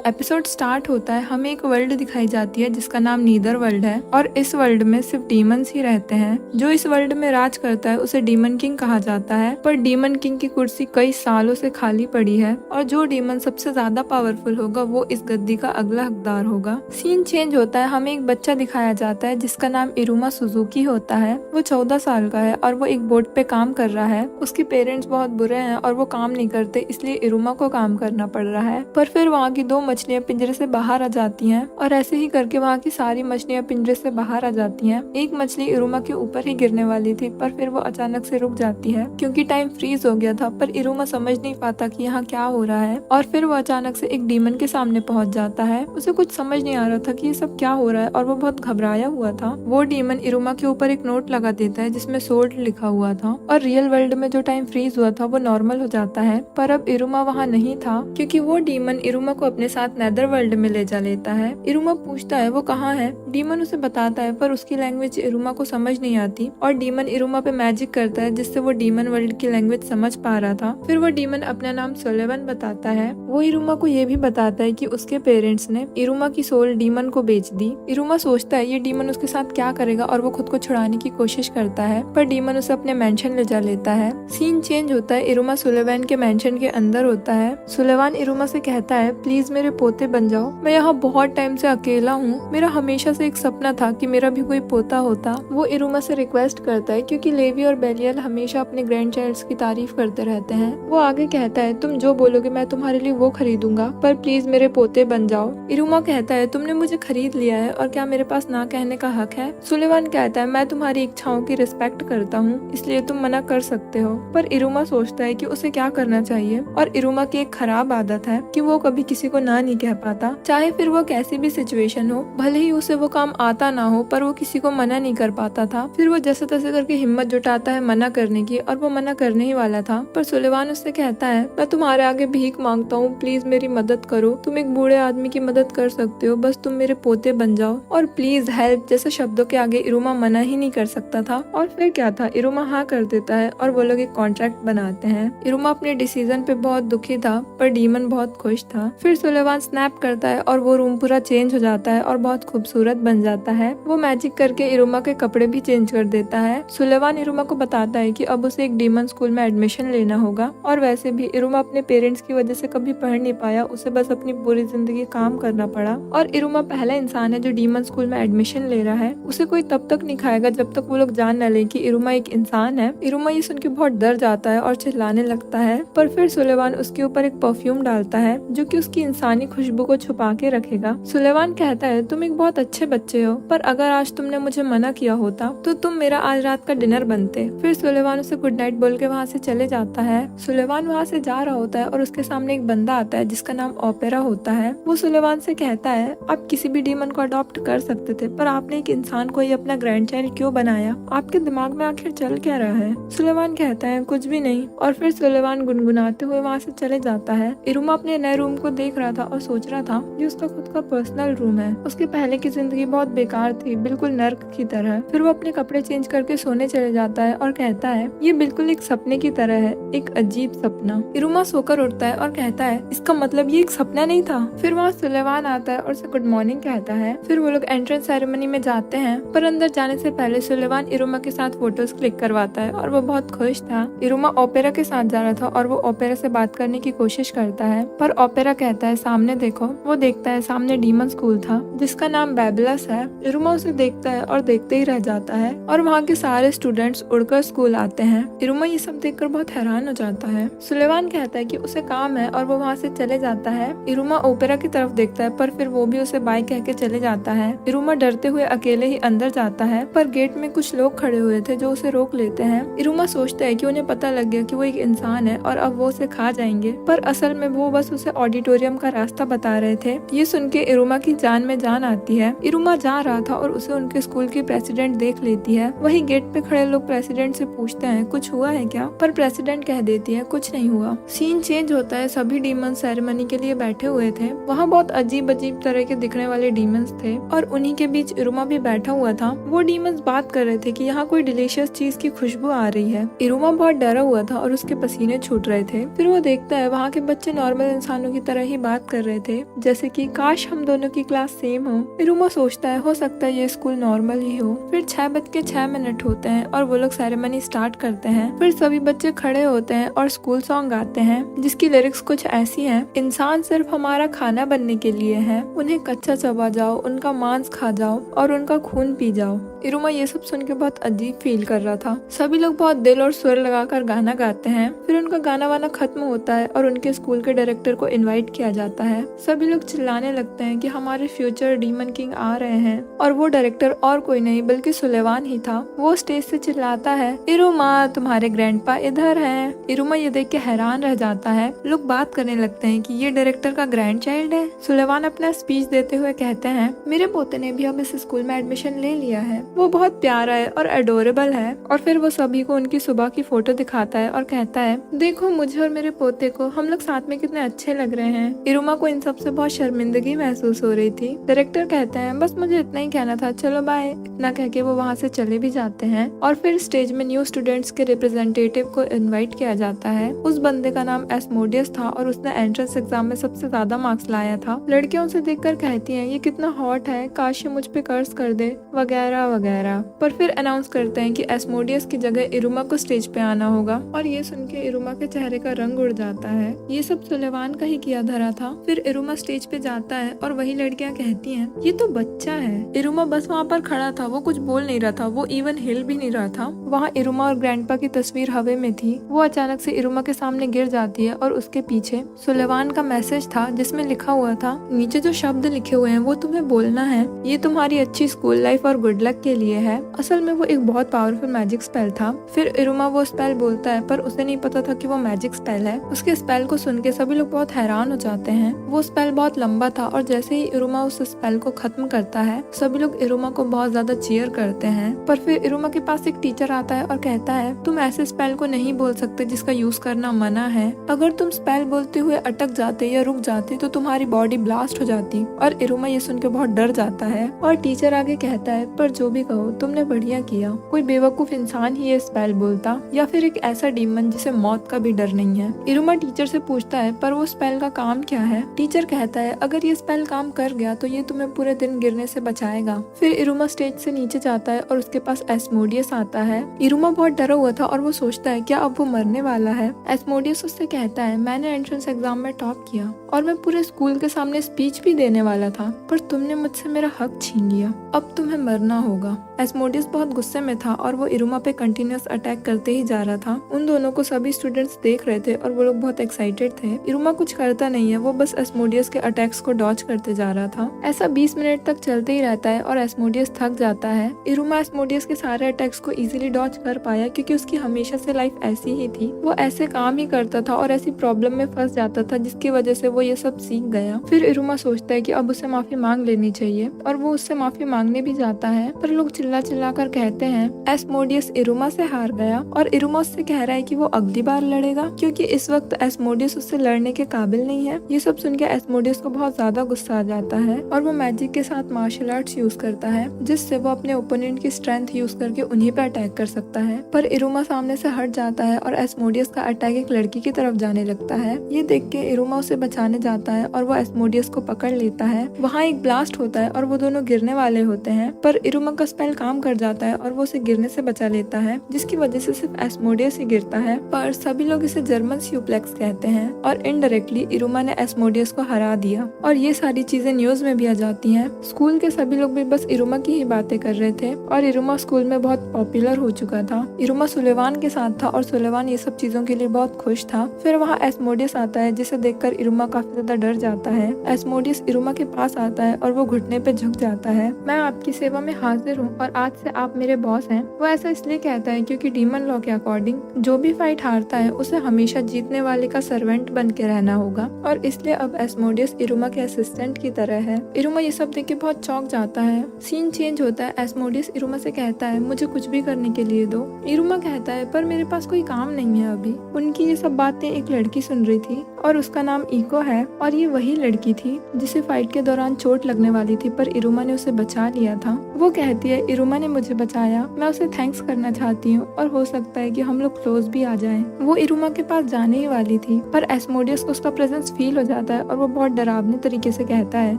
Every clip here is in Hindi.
एपिसोड स्टार्ट होता है, हमें एक वर्ल्ड दिखाई जाती है जिसका नाम नीदर वर्ल्ड है और इस वर्ल्ड में सिर्फ डीमंस ही रहते हैं। जो इस वर्ल्ड में राज करता है उसे डीमन किंग कहा जाता है, पर डीमन किंग की कुर्सी कई सालों से खाली पड़ी है और जो डीमन सबसे ज्यादा पावरफुल होगा वो इस गद्दी का अगला हकदार होगा। सीन चेंज होता है, हमें एक बच्चा दिखाया जाता है जिसका नाम इरुमा सुजुकी होता है। वो 14 साल का है और वो एक बोट पे काम कर रहा है। उसके पेरेंट्स बहुत बुरे हैं और वो काम नहीं करते, इसलिए इरुमा को काम करना पड़ रहा है। पर फिर वहाँ की 2 मछलियाँ पिंजरे से बाहर आ जाती हैं और ऐसे ही करके वहाँ की सारी मछलियाँ पिंजरे से बाहर आ जाती हैं। एक मछली इरुमा के ऊपर ही गिरने वाली थी, पर फिर वो अचानक से रुक जाती है क्योंकि टाइम फ्रीज हो गया था। पर इरुमा समझ नहीं पाता कि यहाँ क्या हो रहा है और फिर वो अचानक से एक डीमन के सामने पहुँच जाता है। उसे कुछ समझ नहीं आ रहा था कि ये सब क्या हो रहा है और वो बहुत घबराया हुआ था। वो डीमन इरुमा के ऊपर एक नोट लगा देता है जिसमें सोल्ड लिखा हुआ था और रियल वर्ल्ड में जो टाइम फ्रीज हुआ था वो नॉर्मल हो जाता है। पर अब इरुमा वहाँ नहीं था क्योंकि वो डीमन इरुमा को अपने साथ नेदर वर्ल्ड में ले जा लेता है। इरुमा पूछता है वो कहाँ है। डीमन उसे बताता है पर उसकी लैंग्वेज इरुमा को समझ नहीं आती और डीमन इरुमा पे मैजिक करता है जिससे वो डीमन वर्ल्ड की लैंग्वेज समझ पा रहा था। फिर वो डीमन अपना नाम सुलेवन बताता है। वो इरुमा को ये भी बताता है कि उसके पेरेंट्स ने इरुमा की सोल डीमन को बेच दी। इरुमा सोचता है ये डीमन उसके साथ क्या करेगा और वो खुद को छुड़ाने की कोशिश करता है, पर डीमन उसे अपने मेंशन ले जा लेता है। सीन चेंज होता है, इरुमा सुलेवन के मेंशन के अंदर होता है। सुलेवन इरुमा से कहता है प्लीज मेरे पोते बन जाओ, मैं यहाँ बहुत टाइम से अकेला हूँ। मेरा हमेशा से एक सपना था कि मेरा भी कोई पोता होता। वो इरुमा से रिक्वेस्ट करता है क्योंकि लेवी और बेलियल हमेशा अपने ग्रैंड चाइल्ड्स की तारीफ करते रहते हैं। वो आगे कहता है तुम जो बोलोगे मैं तुम्हारे लिए वो खरीदूंगा, पर प्लीज मेरे पोते बन जाओ। इरुमा कहता है तुमने मुझे खरीद लिया है और क्या मेरे पास ना कहने का हक है। सुलेवन कहता है मैं तुम्हारी इच्छाओं की रिस्पेक्ट करता हूँ, इसलिए तुम मना कर सकते हो। पर इरुमा सोचता है कि उसे क्या करना चाहिए और इरुमा की एक खराब आदत है कि वो कभी किसी को ना नहीं कह पाता, चाहे फिर वो कैसी भी सिचुएशन हो। भले ही उसे वो काम आता ना हो पर वो किसी को मना नहीं कर पाता था। फिर वो जैसे तैसे करके हिम्मत जुटाता है मना करने की और वो मना करने ही वाला था, पर सुलेवन उससे कहता है मैं तुम्हारे आगे भीख मांगता हूँ, प्लीज मेरी मदद करो। तुम एक बूढ़े आदमी की मदद कर सकते हो, बस तुम मेरे पोते बन जाओ और प्लीज हेल्प जैसे शब्दों के आगे इरुमा मना ही नहीं कर सकता था। और फिर क्या था, इरुमा हाँ कर देता है और वो लोग एक कॉन्ट्रैक्ट बनाते हैं। इरुमा अपने डिसीजन पे बहुत दुखी था पर डीमन बहुत खुश था। फिर सुलेवन स्नैप करता है और वो रूम पूरा चेंज हो जाता है और बहुत खूबसूरत बन जाता है। वो मैजिक करके इरुमा के कपड़े भी चेंज कर देता है। सुलेवन इरुमा को बताता है कि अब उसे एक डीमन स्कूल में एडमिशन लेना होगा और वैसे भी इरुमा अपने पेरेंट्स की वजह से कभी पढ़ नहीं पाया, उसे बस अपनी पूरी जिंदगी काम करना पड़ा। और इरुमा पहला इंसान है जो डीमन स्कूल में एडमिशन ले रहा है। उसे कोई तब तक नहीं खाएगा जब तक वो लोग जान न ले कि इरुमा एक इंसान है। इरुमा ये सुन के बहुत डर जाता है और चिल्लाने लगता है, पर फिर सुलेवन उसके ऊपर एक परफ्यूम डालता है जो कि उसकी इंसानी खुशबू को छुपा के रखेगा। सुलेवन कहता है तुम एक बहुत अच्छे बच्चे हो, पर अगर आज तुमने मुझे मना किया होता तो तुम मेरा आज रात का डिनर बनते। फिर सुलेवन उसे गुड नाइट बोल के वहाँ से चले जाता है। सुलेवन वहाँ से जा रहा होता है और उसके सामने एक बंदा आता है जिसका नाम ओपेरा होता है। वो सुलेवन से कहता है आप किसी भी डीमन को अडॉप्ट कर सकते थे, पर आपने एक इंसान को ही अपना ग्रैंड चाइल्ड क्यों बनाया? आपके दिमाग में आखिर चल क्या रहा है? सुलेवन कहता है कुछ भी नहीं और फिर सुलेवन गुनगुनाते हुए वहाँ से चले जाता है। इरुमा अपने नए रूम को देख रहा था और सोच रहा था ये उसका खुद का पर्सनल रूम है। उसके पहले की जिंदगी बहुत बेकार थी, बिल्कुल नर्क की तरह। फिर वो अपने कपड़े चेंज करके सोने चले जाता है और कहता है ये बिल्कुल एक सपने की तरह है, एक अजीब सपना। इरुमा सोकर उठता है और कहता है इसका मतलब ये एक सपना नहीं था। फिर वहाँ सुलेवन आता है और उसे गुड मॉर्निंग कहता है। फिर वो लोग एंट्रेंस सेरेमनी में जाते हैं, पर अंदर जाने से पहले सुलेवन इरुमा के साथ फोटोज क्लिक करवाता है और वो बहुत खुश था। इरुमा ओपेरा के साथ जा रहा था और वो ओपेरा से बात करने की कोशिश करता है, पर ओपेरा कहता है सामने देखो। वो देखता है सामने डीमन स्कूल था जिसका नाम बेबलस है। इरुमा उसे देखता है और देखते ही रह जाता है और वहाँ के सारे स्टूडेंट्स उड़कर स्कूल आते हैं। इरुमा ये सब देखकर बहुत हैरान हो जाता है। सुलेवन कहता है कि उसे काम है और वो वहाँ से चले जाता है। इरुमा ओपेरा की तरफ देखता है पर फिर वो भी उसे बाय कह के चले जाता है। इरुमा डरते हुए अकेले ही अंदर जाता है, पर गेट में कुछ लोग खड़े हुए थे जो उसे रोक लेते हैं। इरुमा सोचता है कि उन्हें पता लग गया कि वो एक इंसान है और अब वो उसे खा जाएंगे, पर असल में वो बस उसे ऑडिटोरियम का रास्ता बता रहे थे। ये सुन के इरुमा की जान में जान आती है। इरुमा जा रहा था और उसे उनके स्कूल की प्रेसिडेंट देख लेती है। वही गेट पे खड़े लोग प्रेसिडेंट से पूछते हैं कुछ हुआ है क्या, पर प्रेसिडेंट कह देती है कुछ नहीं हुआ। सीन चेंज होता है, सभी डीमन सेरेमनी के लिए बैठे हुए थे। वहाँ बहुत अजीब अजीब तरह के दिखने वाले डीमंस थे और उन्हीं के बीच इरुमा भी बैठा हुआ था। वो डीमंस बात कर रहे थे कि यहाँ कोई डिलीशियस चीज की खुशबू आ रही है। इरुमा बहुत डरा हुआ था और उसके पसीने छूट रहे थे। फिर वो देखता है वहाँ के बच्चे नॉर्मल इंसानों की तरह ही बात कर रहे थे, जैसे कि काश हम दोनों की क्लास सेम हो। इरुमा सोचता है हो सकता है ये स्कूल नॉर्मल ही हो। फिर 6:06 होते हैं और वो लोग सेरेमनी स्टार्ट करते हैं। फिर सभी बच्चे खड़े होते हैं और स्कूल सॉन्ग गाते हैं, जिसकी लिरिक्स कुछ ऐसी हैं। इंसान सिर्फ हमारा खाना बनने के लिए है, उन्हें कच्चा चबा जाओ, उनका मांस खा जाओ और उनका खून पी जाओ। इरुमा ये सब सुन के बहुत अजीब फील कर रहा था। सभी लोग बहुत दिल और स्वर लगाकर गाना गाते हैं। फिर उनका गाना वाना खत्म होता है और उनके स्कूल के डायरेक्टर को इनवाइट किया जाता है। सभी लोग चिल्लाने लगते हैं कि हमारे फ्यूचर डीमन किंग आ रहे हैं, और वो डायरेक्टर और कोई नहीं बल्कि सुलेवान ही था। वो स्टेज से चिल्लाता है, इरुमा तुम्हारे ग्रैंडपा इधर हैं। इरुमा ये देख के हैरान रह जाता है। लोग बात करने लगते हैं कि ये डायरेक्टर का ग्रैंड चाइल्ड है। सुलेवान अपना स्पीच देते हुए कहते हैं, मेरे पोते ने भी अब इस स्कूल में एडमिशन ले लिया है, वो बहुत प्यारा है और एडोरेबल है। और फिर वो सभी को उनकी सुबह की फोटो दिखाता है और कहता है, देखो मुझे और मेरे पोते को, हम लोग साथ में कितने अच्छे लग रहे हैं। इरुमा को इन सब से बहुत शर्मिंदगी महसूस हो रही थी। डायरेक्टर कहते हैं, बस मुझे इतना ही कहना था, चलो बाय। इतना कह के वो वहाँ से चले भी जाते हैं। और फिर स्टेज में न्यू स्टूडेंट्स के रिप्रेजेंटेटिव को इनवाइट किया जाता है। उस बंदे का नाम एस्मोडियस था और उसने एंट्रेंस एग्जाम में सबसे ज्यादा मार्क्स लाया था। लड़कियां उसे देखकर कहती हैं, ये कितना हॉट है, काश ये मुझ पे कर्ज कर दे, वगैरह वगैरह। पर फिर अनाउंस करते हैं कि एस्मोडियस की जगह इरुमा को स्टेज पे आना होगा। और ये सुन के इरुमा के चेहरे का रंग उड़ जाता है। ये सब सुलेवान का ही किया धरा था। फिर इरुमा स्टेज पे जाता है और वही लड़कियां कहती हैं, ये तो बच्चा है। इरुमा बस वहाँ पर खड़ा था, वो कुछ बोल नहीं रहा था, वो इवन हिल भी नहीं रहा था। वहाँ इरुमा और ग्रैंडपा की तस्वीर हवा में थी। वो अचानक से इरुमा के सामने गिर जाती है और उसके पीछे सुलेवान का मैसेज था, जिसमें लिखा हुआ था, नीचे जो शब्द लिखे हुए हैं वो तुम्हें बोलना है, ये तुम्हारी अच्छी स्कूल लाइफ और गुड लक के लिए है। असल में वो एक बहुत पावरफुल मैजिक स्पेल था। फिर इरुमा वो स्पेल बोलता है, पर उसे नहीं पता था कि वो मैजिक स्पेल है। उसके स्पेल को सुन के सभी लोग बहुत हैरान हो जाते हैं। वो स्पेल बहुत लंबा था और जैसे ही इरुमा उस स्पेल को खत्म करता है, सभी लोग इरुमा को बहुत ज्यादा चीयर करते हैं। पर फिर इरुमा के पास एक टीचर आता है और कहता है, तुम ऐसे स्पेल को नहीं बोल सकते जिसका यूज करना मना है। अगर तुम स्पेल बोलते हुए अटक जाते या रुक जाते तो तुम्हारी बॉडी ब्लास्ट हो जाती। और इरुमा ये सुन के बहुत डर जाता है। और टीचर आगे कहता है, पर जो भी कहो तुमने बढ़िया किया, कोई बेवकूफ इंसान ही ये स्पेल बोलता, या फिर एक ऐसा डीमन जिसे मौत का भी डर नहीं है। इरुमा टीचर से पूछता है, पर वो स्पेल का काम क्या है? टीचर कहता है, अगर ये स्पेल काम कर गया तो ये तुम्हें पूरे दिन गिरने से बचाएगा। फिर इरुमा स्टेज से नीचे जाता है और उसके पास एस्मोडियस आता है। इरुमा बहुत डरा हुआ था और वो सोचता है, क्या अब वो मरने वाला है? एस्मोडियस उससे कहता है, मैंने एंट्रेंस एग्जाम में टॉप किया और मैं पूरे स्कूल के सामने स्पीच भी देने वाला था, पर तुमने मुझसे मेरा हक छीन लिया, अब तुम्हें मरना होगा। एस्मोडियस बहुत गुस्से में था और वो इरुमा पे कंटिन्यूअस अटैक करते ही जा रहा था। उन दोनों को सभी स्टूडेंट्स देख रहे थे और वो लोग बहुत एक्साइटेड थे। इरुमा कुछ करता नहीं है, वो बस एस्मोडियस के अटैक्स को डॉज करते जा रहा था। ऐसा 20 मिनट तक चलते ही रहता है और एस्मोडियस थक जाता है। इरुमा एस्मोडियस के सारे अटैक्स को इजीली डॉज कर पाया क्योंकि उसकी हमेशा से लाइफ ऐसी ही थी। वो ऐसे काम ही करता था और ऐसी प्रॉब्लम में फंस जाता था जिसकी वजह से वो ये सब सीख गया। फिर इरुमा सोचता है कि अब उसे माफी मांग लेनी चाहिए और वो उससे माफी मांगने भी जाता है, पर लोग चिल्ला चिल्ला कर कहते हैं, एस्मोडियस इरुमा से हार गया। और इरुमा उससे कह रहा है कि वो अगली बार लड़ेगा क्योंकि इस वक्त एस्मोडियस उससे लड़ने के काबिल नहीं है। ये सब सुन के एस्मोडियस को बहुत ज्यादा गुस्सा आ जाता है और वो मैजिक के साथ मार्शल आर्ट्स यूज करता है, जिससे वो अपने ओपोनेंट की स्ट्रेंथ यूज करके उन्हीं पे अटैक कर सकता है। पर इरुमा सामने से हट जाता है और एस्मोडियस का अटैक एक लड़की की तरफ जाने लगता है। ये देख के इरुमा उसे बचाने जाता है और वो एस्मोडियस को पकड़ लेता है। वहाँ एक ब्लास्ट होता है और वो दोनों गिरने वाले होते हैं, पर इरुमा का स्पेल काम कर जाता है और वो उसे गिरने से बचा लेता है, जिसकी वजह से सिर्फ एस्मोडियस ही गिरता है। पर सभी लोग इसे जर्मन सुप्लेक्स कहते हैं और इनडायरेक्टली इरुमा ने एस्मोडियस को हरा दिया। और ये सारी चीजें न्यूज में भी आ जाती हैं। स्कूल के सभी लोग भी बस इरुमा की ही बातें कर रहे थे और इरुमा स्कूल में बहुत पॉपुलर हो चुका था। इरुमा सुलेवान के साथ था और सुलेवान ये सब चीजों के लिए बहुत खुश था। फिर वहाँ एस्मोडियस आता है, जिसे देखकर इरुमा काफी ज्यादा डर जाता है। एस्मोडियस इरुमा के पास आता है और वो घुटने पे झुक जाता है, मैं आपकी सेवा में हाजिर हूँ और आज से आप मेरे बॉस हैं। वो ऐसा इसलिए कहता है क्योंकि डीमन लॉ के अकॉर्डिंग जो भी फाइट हारता है उसे हमेशा जीतने वाले का सर्वेंट बन के रहना होगा, और इसलिए अब एस्मोडियस इरुमा के असिस्टेंट की तरह है। इरुमा ये सब देख के बहुत चौंक जाता है। सीन चेंज होता है। एस्मोडियस इरुमा से कहता है, मुझे कुछ भी करने के लिए दो। इरुमा कहता है, पर मेरे पास कोई काम नहीं है अभी। उनकी ये सब बातें एक लड़की सुन रही थी और उसका नाम इको है और ये वही लड़की थी जिसे फाइट के दौरान चोट लगने वाली थी, पर इरुमा ने उसे बचा लिया था। वो कहती है इरुमा ने मुझे बचाया, मैं उसे थैंक्स करना चाहती हूँ और हो सकता है कि हम लोग क्लोज भी आ जाएं। वो इरुमा के पास जाने ही वाली थी, पर एस्मोडियस को उसका प्रेजेंस फील हो जाता है और वो बहुत डरावने तरीके से कहता है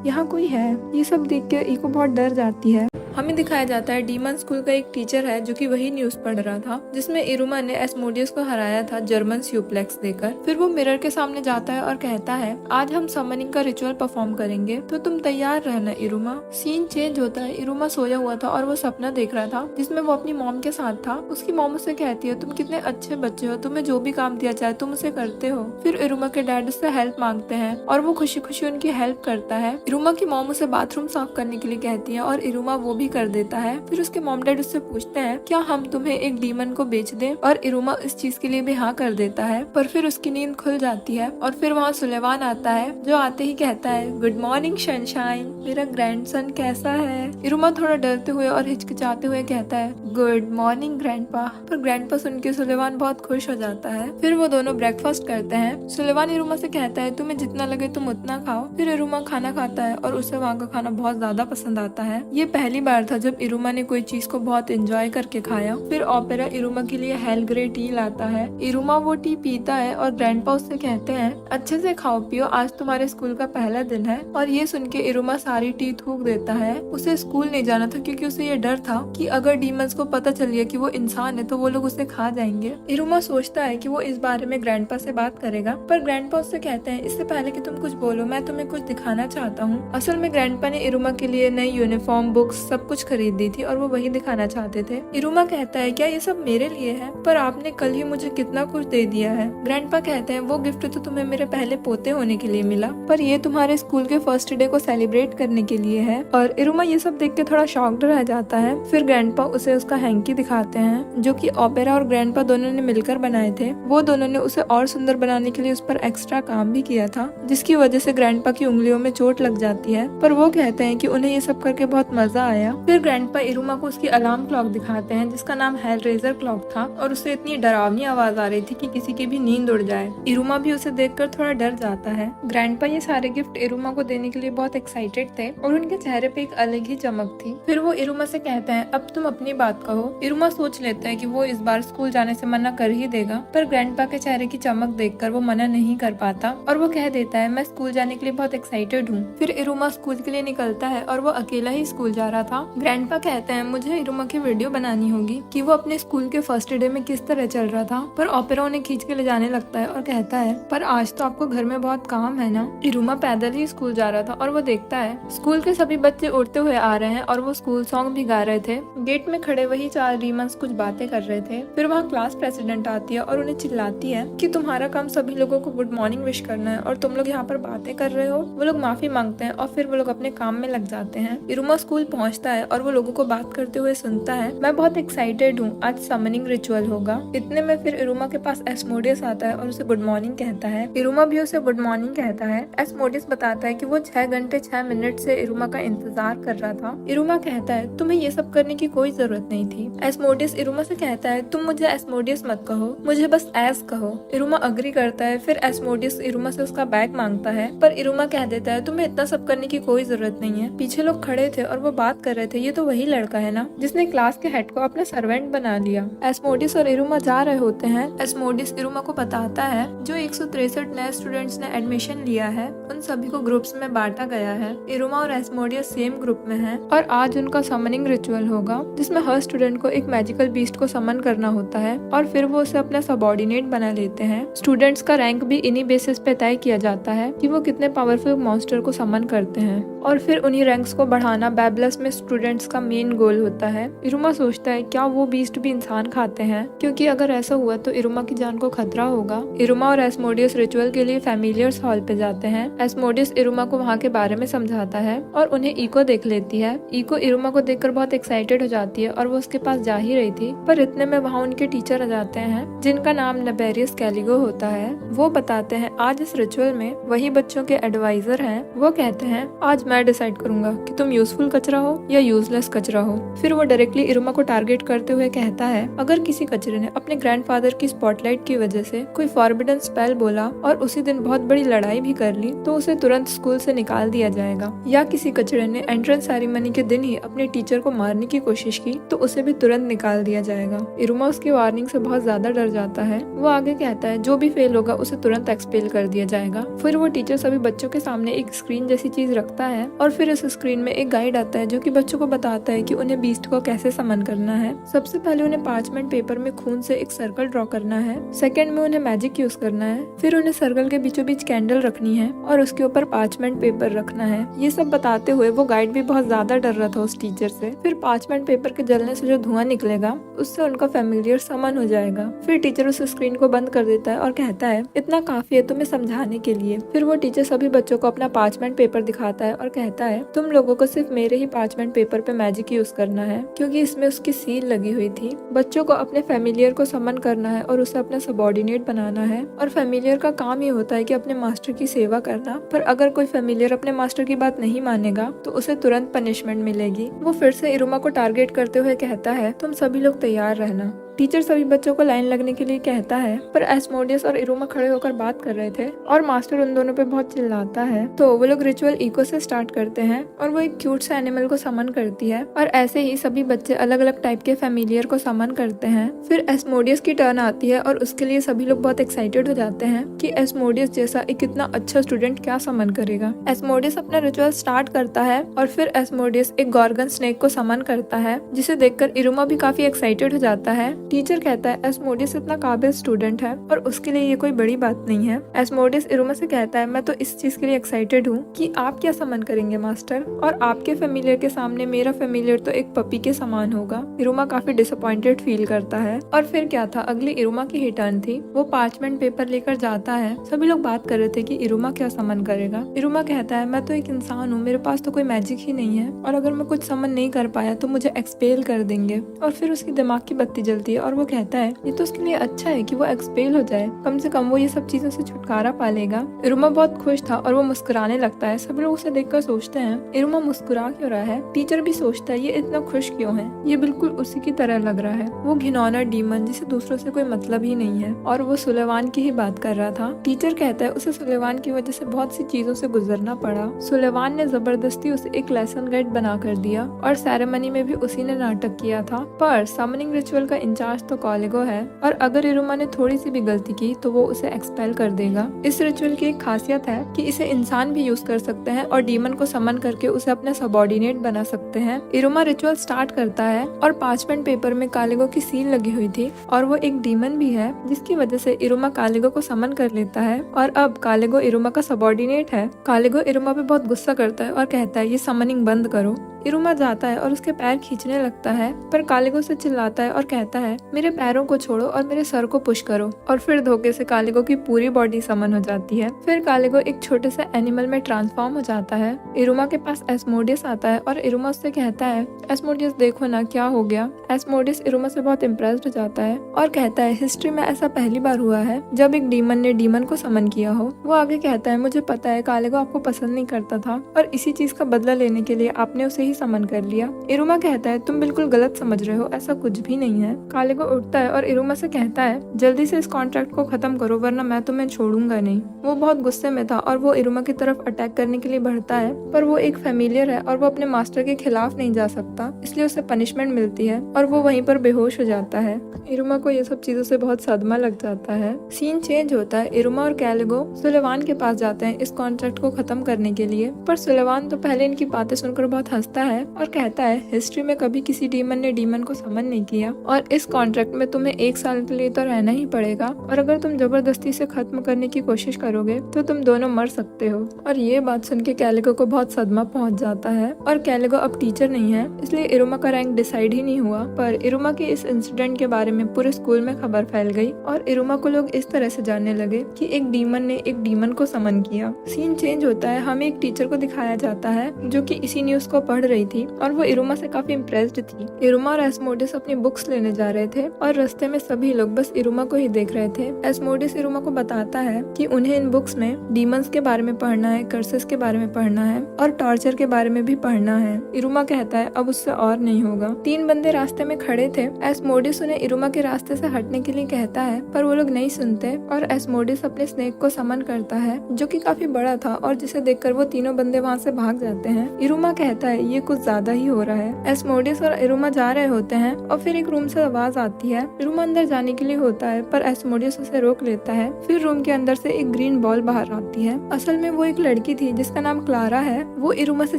यहाँ कोई है। ये सब देख के ईको बहुत डर जाती है। हमें दिखाया जाता है डीमन स्कूल का एक टीचर है जो कि वही न्यूज पढ़ रहा था जिसमें इरुमा ने एस्मोडियस को हराया था जर्मन सुप्लेक्स देकर। फिर वो मिरर के सामने जाता है और कहता है आज हम समनिंग का रिचुअल परफॉर्म करेंगे तो तुम तैयार रहना इरुमा। सीन चेंज होता है, इरुमा सोया हुआ था और वो सपना देख रहा था जिसमें वो अपनी मॉम के साथ था। उसकी मॉम उसे कहती है तुम कितने अच्छे बच्चे हो, तुम्हें जो भी काम दिया जाए तुम उसे करते हो। फिर इरुमा के डैड उससे हेल्प मांगते हैं और वो खुशी खुशी उनकी हेल्प करता है। इरुमा की मॉम उसे बाथरूम साफ करने के लिए कहती है और इरुमा वो भी कर देता है। फिर उसके मॉम डैड उससे पूछते हैं क्या हम तुम्हें एक डीमन को बेच दें, और इरुमा इस चीज के लिए भी हाँ कर देता है। पर फिर उसकी नींद खुल जाती है और फिर वहाँ सुलेमान आता है जो आते ही कहता है गुड मॉर्निंग सनशाइन, मेरा ग्रैंडसन कैसा है। इरुमा थोड़ा डरते हुए और हिचकिचाते हुए कहता है गुड मॉर्निंग ग्रैंडपा, पर ग्रैंडपा सुन के सुलेमान बहुत खुश हो जाता है। फिर वो दोनों ब्रेकफास्ट करते हैं। सुलेमान इरुमा से कहता है तुम्हें जितना लगे तुम उतना खाओ। फिर इरुमा खाना खाता है और उसे वहाँ का खाना बहुत ज्यादा पसंद आता है। ये पहली बार था जब इरुमा ने कोई चीज को बहुत एंजॉय करके खाया। फिर ओपेरा इरुमा के लिए हेल ग्रे टी लाता है। इरुमा वो टी पीता है और ग्रैंडपा उससे कहते हैं अच्छे से खाओ पियो, आज तुम्हारे स्कूल का पहला दिन है। और ये सुन के इरुमा सारी टी थूक देता है। उसे स्कूल नहीं जाना था क्योंकि उसे ये डर था कि अगर डीमंस को पता चल गया कि वो इंसान है तो वो लोग उसे खा जाएंगे। इरुमा सोचता है कि वो इस बारे में ग्रैंडपा से बात करेगा, पर ग्रैंडपा उससे कहते हैं इससे पहले कि तुम कुछ बोलो मैं तुम्हें कुछ दिखाना चाहता हूँ। असल में ग्रैंडपा ने इरुमा के लिए नई यूनिफॉर्म, बुक्स सब कुछ खरीद दी थी और वो वही दिखाना चाहते थे। इरुमा कहता है क्या ये सब मेरे लिए है, पर आपने कल ही मुझे कितना कुछ दे दिया है। ग्रैंडपा कहते हैं वो गिफ्ट तो तुम्हें मेरे पहले पोते होने के लिए मिला, पर ये तुम्हारे स्कूल के फर्स्ट डे को सेलिब्रेट करने के लिए है। और इरुमा ये सब देख के थोड़ा शॉक्ड रह जाता है। फिर ग्रैंडपा उसे उसका हैंकी दिखाते हैं जो कि ओपेरा और ग्रैंडपा दोनों ने मिलकर बनाए थे। वो दोनों ने उसे और सुंदर बनाने के लिए उस पर एक्स्ट्रा काम भी किया था, जिसकी वजह से ग्रैंडपा की उंगलियों में चोट लग जाती है, पर वो कहते हैं कि उन्हें ये सब करके बहुत मजा आया। फिर ग्रैंडपा इरुमा को उसकी अलार्म क्लॉक दिखाते हैं जिसका नाम हेलरेजर क्लॉक था और उससे इतनी डरावनी आवाज आ रही थी कि किसी की भी नींद उड़ जाए। इरुमा भी उसे देखकर थोड़ा डर जाता है। ग्रैंडपा ये सारे गिफ्ट इरुमा को देने के लिए बहुत एक्साइटेड थे और उनके चेहरे पे एक अलग ही चमक थी। फिर वो इरुमा से कहते हैं अब तुम अपनी बात कहो। इरुमा सोच लेता है कि वो इस बार स्कूल जाने से मना कर ही देगा, पर ग्रैंडपा के चेहरे की चमक देखकर वो मना नहीं कर पाता और वो कह देता है मैं स्कूल जाने के लिए बहुत एक्साइटेड हूँ। फिर इरुमा स्कूल के लिए निकलता है और वो अकेला ही स्कूल जा रहा था। ग्रैंडपा कहते हैं मुझे इरुमा की वीडियो बनानी होगी कि वो अपने स्कूल के फर्स्ट डे में किस तरह चल रहा था, पर ओपेरा उन्हें खींच के ले जाने लगता है और कहता है पर आज तो आपको घर में बहुत काम है ना। इरुमा पैदल ही स्कूल जा रहा था और वो देखता है स्कूल के सभी बच्चे उड़ते हुए आ रहे हैं और वो स्कूल सॉन्ग भी गा रहे थे। गेट में खड़े वही 4 डीमंस कुछ बातें कर रहे थे। फिर वहाँ क्लास प्रेसिडेंट आती है और उन्हें चिल्लाती है कि तुम्हारा काम सभी लोगों को गुड मॉर्निंग विश करना है और तुम लोग यहाँ पर बातें कर रहे हो। वो लोग माफी मांगते हैं और फिर वो लोग अपने काम में लग जाते हैं। इरुमा स्कूल पहुँचता है और वो लोगों को बात करते हुए सुनता है मैं बहुत एक्साइटेड हूँ, आज समनिंग रिचुअल होगा। इतने में फिर इरुमा के पास एस्मोडियस आता है और उसे गुड मॉर्निंग कहता है। इरुमा भी उसे गुड मॉर्निंग कहता है। एस्मोडियस बताता है कि वो 6 घंटे 6 मिनट से इरुमा का इंतजार कर रहा था। इरुमा कहता है तुम्हें ये सब करने की कोई जरूरत नहीं थी। एस्मोडियस इरुमा से कहता है तुम मुझे एस्मोडियस मत कहो, मुझे बस एस कहो। इरुमा अग्री करता है। फिर एस्मोडियस इरुमा से उसका बैग मांगता है, पर इरुमा कह देता है तुम्हें इतना सब करने की कोई जरूरत नहीं है। पीछे लोग खड़े थे और वो बात कर रहे थे ये तो वही लड़का है ना जिसने क्लास के हेड को अपना सर्वेंट बना लिया। एस्मोडियस और इरुमा जा रहे होते हैं। एस्मोडियस इरुमा को बताता है जो 163 नए स्टूडेंट्स ने एडमिशन लिया है उन सभी को ग्रुप्स में बांटा गया है। इरुमा और एस्मोडियस सेम ग्रुप में हैं और आज उनका समनिंग रिचुअल होगा जिसमें हर स्टूडेंट को एक मैजिकल बीस्ट को समन करना होता है और फिर वो उसे अपना सबऑर्डिनेट बना लेते हैं। स्टूडेंट्स का रैंक भी इन्हीं बेसिस पे तय किया जाता है कि वो कितने पावरफुल मॉन्स्टर को समन करते हैं और फिर उन्हीं रैंक्स को बढ़ाना बैबलस में स्टूडेंट्स का मेन गोल होता है। इरुमा सोचता है क्या वो बीस्ट भी इंसान खाते हैं, क्योंकि अगर ऐसा हुआ तो इरुमा की जान को खतरा होगा। इरुमा और एस्मोडियस रिचुअल के लिए फैमिलियर्स हॉल पे जाते हैं। एस्मोडियस इरुमा को वहाँ के बारे में समझाता है और उन्हें ईको देख लेती है। ईको इरुमा को देखकर बहुत एक्साइटेड हो जाती है और वो उसके पास जा ही रही थी, पर इतने में वहाँ उनके टीचर आ जाते हैं जिनका नाम नबेरियस कैलिगो होता है। वो बताते हैं आज इस रिचुअल में वही बच्चों के एडवाइजर हैं। वो कहते हैं आज मैं डिसाइड करूंगा कि तुम यूजफुल कचरा हो या यूजलेस कचरा हो। फिर वो डायरेक्टली इरुमा को टारगेट करते हुए कहता है, अगर किसी कचरे ने अपने ग्रैंडफादर की स्पॉटलाइट की वजह से कोई फॉरबिडन स्पेल बोला और उसी दिन बहुत बड़ी लड़ाई भी कर ली तो उसे तुरंत स्कूल से निकाल दिया जाएगा। या किसी कचरे ने एंट्रेंस सेरेमनी के दिन ही अपने टीचर को मारने की कोशिश की तो उसे भी तुरंत निकाल दिया जाएगा। इरुमा उसकी वार्निंग से बहुत ज्यादा डर जाता है। वो आगे कहता है जो भी फेल होगा उसे तुरंत एक्सपेल कर दिया जाएगा। फिर वो टीचर सभी बच्चों के सामने एक स्क्रीन जैसी चीज रखता है और फिर इस स्क्रीन में एक गाइड आता है जो कि बच्चों को बताता है कि उन्हें बीस्ट को कैसे समन करना है। सबसे पहले उन्हें पार्चमेंट पेपर में खून से एक सर्कल ड्रॉ करना है। सेकंड में उन्हें मैजिक यूज करना है। फिर उन्हें सर्कल के बीचों बीच कैंडल रखनी है और उसके ऊपर पार्चमेंट पेपर रखना है। ये सब बताते हुए वो गाइड भी बहुत ज्यादा डर रहा था उस टीचर से। फिर पार्चमेंट पेपर के जलने से जो धुआं निकलेगा उससे उनका फैमिलियर समन हो जाएगा। फिर टीचर उस स्क्रीन को बंद कर देता है और कहता है इतना काफी है तुम्हें समझाने के लिए। फिर वो टीचर सभी बच्चों को अपना पार्चमेंट पेपर दिखाता है और कहता है तुम लोगों को सिर्फ मेरे ही पार्चमेंट पेपर पे मैजिक यूज करना है क्योंकि इसमें उसकी सील लगी हुई थी। बच्चों को अपने फैमिलियर को समन करना है और उसे अपना सबॉर्डिनेट बनाना है और फैमिलियर का काम ही होता है कि अपने मास्टर की सेवा करना। पर अगर कोई फैमिलियर अपने मास्टर की बात नहीं मानेगा तो उसे तुरंत पनिशमेंट मिलेगी। वो फिर से इरुमा को टारगेट करते हुए कहता है तुम सभी लोग तैयार रहना। टीचर सभी बच्चों को लाइन लगने के लिए कहता है पर एस्मोडियस और इरुमा खड़े होकर बात कर रहे थे और मास्टर उन दोनों पे बहुत चिल्लाता है। तो वो लोग रिचुअल इको से स्टार्ट करते हैं और वो एक क्यूट सा एनिमल को समन करती है और ऐसे ही सभी बच्चे अलग अलग टाइप के फैमिलियर को समन करते हैं। फिर एस्मोडियस की टर्न आती है और उसके लिए सभी लोग बहुत एक्साइटेड हो जाते हैं कि एस्मोडियस जैसा एक इतना अच्छा स्टूडेंट क्या समन करेगा। एस्मोडियस अपना रिचुअल स्टार्ट करता है और फिर एस्मोडियस एक गॉर्गन स्नेक को समन करता है जिसे देखकर इरुमा भी काफी एक्साइटेड हो जाता है। टीचर कहता है एस्मोडियस इतना काबिल स्टूडेंट है और उसके लिए ये कोई बड़ी बात नहीं है। एस्मोडियस इरुमा से कहता है मैं तो इस चीज के लिए एक्साइटेड हूँ कि आप क्या समन करेंगे मास्टर, और आपके फेमिलियर के सामने मेरा फेमिलियर तो एक पपी के समान होगा। इरुमा काफी डिसअपॉइंटेड फील करता है। और फिर क्या था, अगली इरुमा की ही टर्न थी। वो पार्चमेंट पेपर लेकर जाता है। सभी लोग बात कर रहे थे कि इरुमा क्या समन करेगा। इरुमा कहता है मैं तो एक इंसान हूँ, मेरे पास तो कोई मैजिक ही नहीं है और अगर मैं कुछ समन नहीं कर पाया तो मुझे एक्सपेल कर देंगे। और फिर उसकी दिमाग की बत्ती जलती है और वो कहता है ये तो उसके लिए अच्छा है कि वो एक्सपेल हो जाए, कम से कम वो ये सब चीजों से छुटकारा पा लेगा। इरुमा बहुत खुश था और वो मुस्कुराने लगता है। सब लोग उसे देखकर सोचते हैं इरुमा मुस्कुरा क्यों रहा है। टीचर भी सोचता है ये इतना खुश क्यों है, ये बिल्कुल उसी की तरह लग रहा है, वो घिनौना डीमन जिसे दूसरों से कोई मतलब ही नहीं है। और वो सुलेवान की ही बात कर रहा था। टीचर कहता है उसे सुलेवान की वजह से बहुत सी चीजों से गुजरना पड़ा। सुलेवान ने जबरदस्ती उसे एक लेसन गाइड बना कर दिया और सेरेमनी में भी उसी ने नाटक किया था। पर समनिंग रिचुअल का इंचार्ज तो कॉलेगो है और अगर इरुमा ने थोड़ी सी भी गलती की तो वो उसे एक्सपेल कर देगा। इस रिचुअल की एक खासियत है कि इसे इंसान भी यूज कर सकते हैं और डीमन को समन करके उसे अपना सबॉर्डिनेट बना सकते हैं। इरुमा रिचुअल स्टार्ट करता है और पार्चमेंट पेपर में कालेगो की सील लगी हुई थी और वो एक डीमन भी है जिसकी वजह से इरुमा कालेगो को समन कर लेता है और अब कालेगो इरुमा का सबॉर्डिनेट है। कालेगो इरुमा पे बहुत गुस्सा करता है और कहता है ये समनिंग बंद करो। इरुमा जाता है और उसके पैर खींचने लगता है पर कालेगो से चिल्लाता है और कहता है मेरे पैरों को छोड़ो और मेरे सर को पुश करो। और फिर धोखे से कालेगो की पूरी बॉडी समन हो जाती है। फिर कालेगो एक छोटे से एनिमल में ट्रांसफॉर्म हो जाता है। इरुमा के पास एस्मोडियस आता है और इरुमा उससे कहता है एस्मोडियस देखो ना क्या हो गया। एस्मोडियस इरुमा से बहुत इम्प्रेस्ड हो जाता है और कहता है हिस्ट्री में ऐसा पहली बार हुआ है जब एक डीमन ने डीमन को समन किया हो। वो आगे कहता है मुझे पता है कालेगो आपको पसंद नहीं करता था और इसी चीज का बदला लेने के लिए आपने उसे ही समन कर लिया। इरुमा कहता है तुम बिल्कुल गलत समझ रहे हो, ऐसा कुछ भी नहीं है। कालेगो उठता है और इरुमा से कहता है जल्दी से इस कॉन्ट्रैक्ट को खत्म करो वरना मैं तुम्हें छोड़ूंगा नहीं। वो बहुत गुस्से में था और वो इरुमा की तरफ अटैक करने के लिए बढ़ता है पर वो एक फेमिलियर है और वो अपने मास्टर के खिलाफ नहीं जा सकता, इसलिए उसे पनिशमेंट मिलती है और वो वहीं पर बेहोश हो जाता है। इरुमा को ये सब चीजों से बहुत सदमा लग जाता है। सीन चेंज होता है। इरुमा और कालेगो सुलेवान के पास जाते हैं इस कॉन्ट्रैक्ट को खत्म करने के लिए, पर सुलेवान तो पहले इनकी बातें सुनकर बहुत हंसता है और कहता है हिस्ट्री में कभी किसी डीमन ने डीमन को समन नहीं किया और इस कॉन्ट्रैक्ट में तुम्हें 1 साल के लिए तो रहना ही पड़ेगा और अगर तुम जबरदस्ती से खत्म करने की कोशिश करोगे तो तुम दोनों मर सकते हो। और ये बात सुन के कालेगो को बहुत सदमा पहुंच जाता है और कालेगो अब टीचर नहीं है इसलिए इरुमा का रैंक डिसाइड ही नहीं हुआ। पर इरुमा के इस इंसिडेंट के बारे में पूरे स्कूल में खबर फैल गई और इरुमा को लोग इस तरह से जानने लगे कि एक डीमन ने एक डीमन को समन किया। सीन चेंज होता है। हमें एक टीचर को दिखाया जाता है जो कि इसी न्यूज को पढ़ रही थी और वो इरुमा से काफी इम्प्रेस्ड थी। इरुमा और एस्मोडियस अपनी बुक्स लेने जा रहे रहे थे और रास्ते में सभी लोग बस इरुमा को ही देख रहे थे। एस्मोडियस इरुमा को बताता है कि उन्हें इन बुक्स में डीमंस के बारे में पढ़ना है, कर्सेस के बारे में पढ़ना है और टॉर्चर के बारे में भी पढ़ना है। इरुमा कहता है अब उससे और नहीं होगा। 3 बंदे रास्ते में खड़े थे। एस्मोडियस उन्हें इरुमा के रास्ते से हटने के लिए कहता है पर वो लोग नहीं सुनते और एस्मोडियस अपने स्नेक को समन करता है जो कि काफी बड़ा था और जिसे देखकर वो तीनों बंदे वहाँ से भाग जाते हैं। इरुमा कहता है ये कुछ ज्यादा ही हो रहा है। एस्मोडियस और इरुमा जा रहे होते हैं और फिर एक रूम से आवाज आती है। इरुमा अंदर जाने के लिए होता है पर एस्मोडियस उसे रोक लेता है। फिर रूम के अंदर से एक ग्रीन बॉल बाहर आती है। असल में वो एक लड़की थी जिसका नाम क्लारा है। वो इरुमा से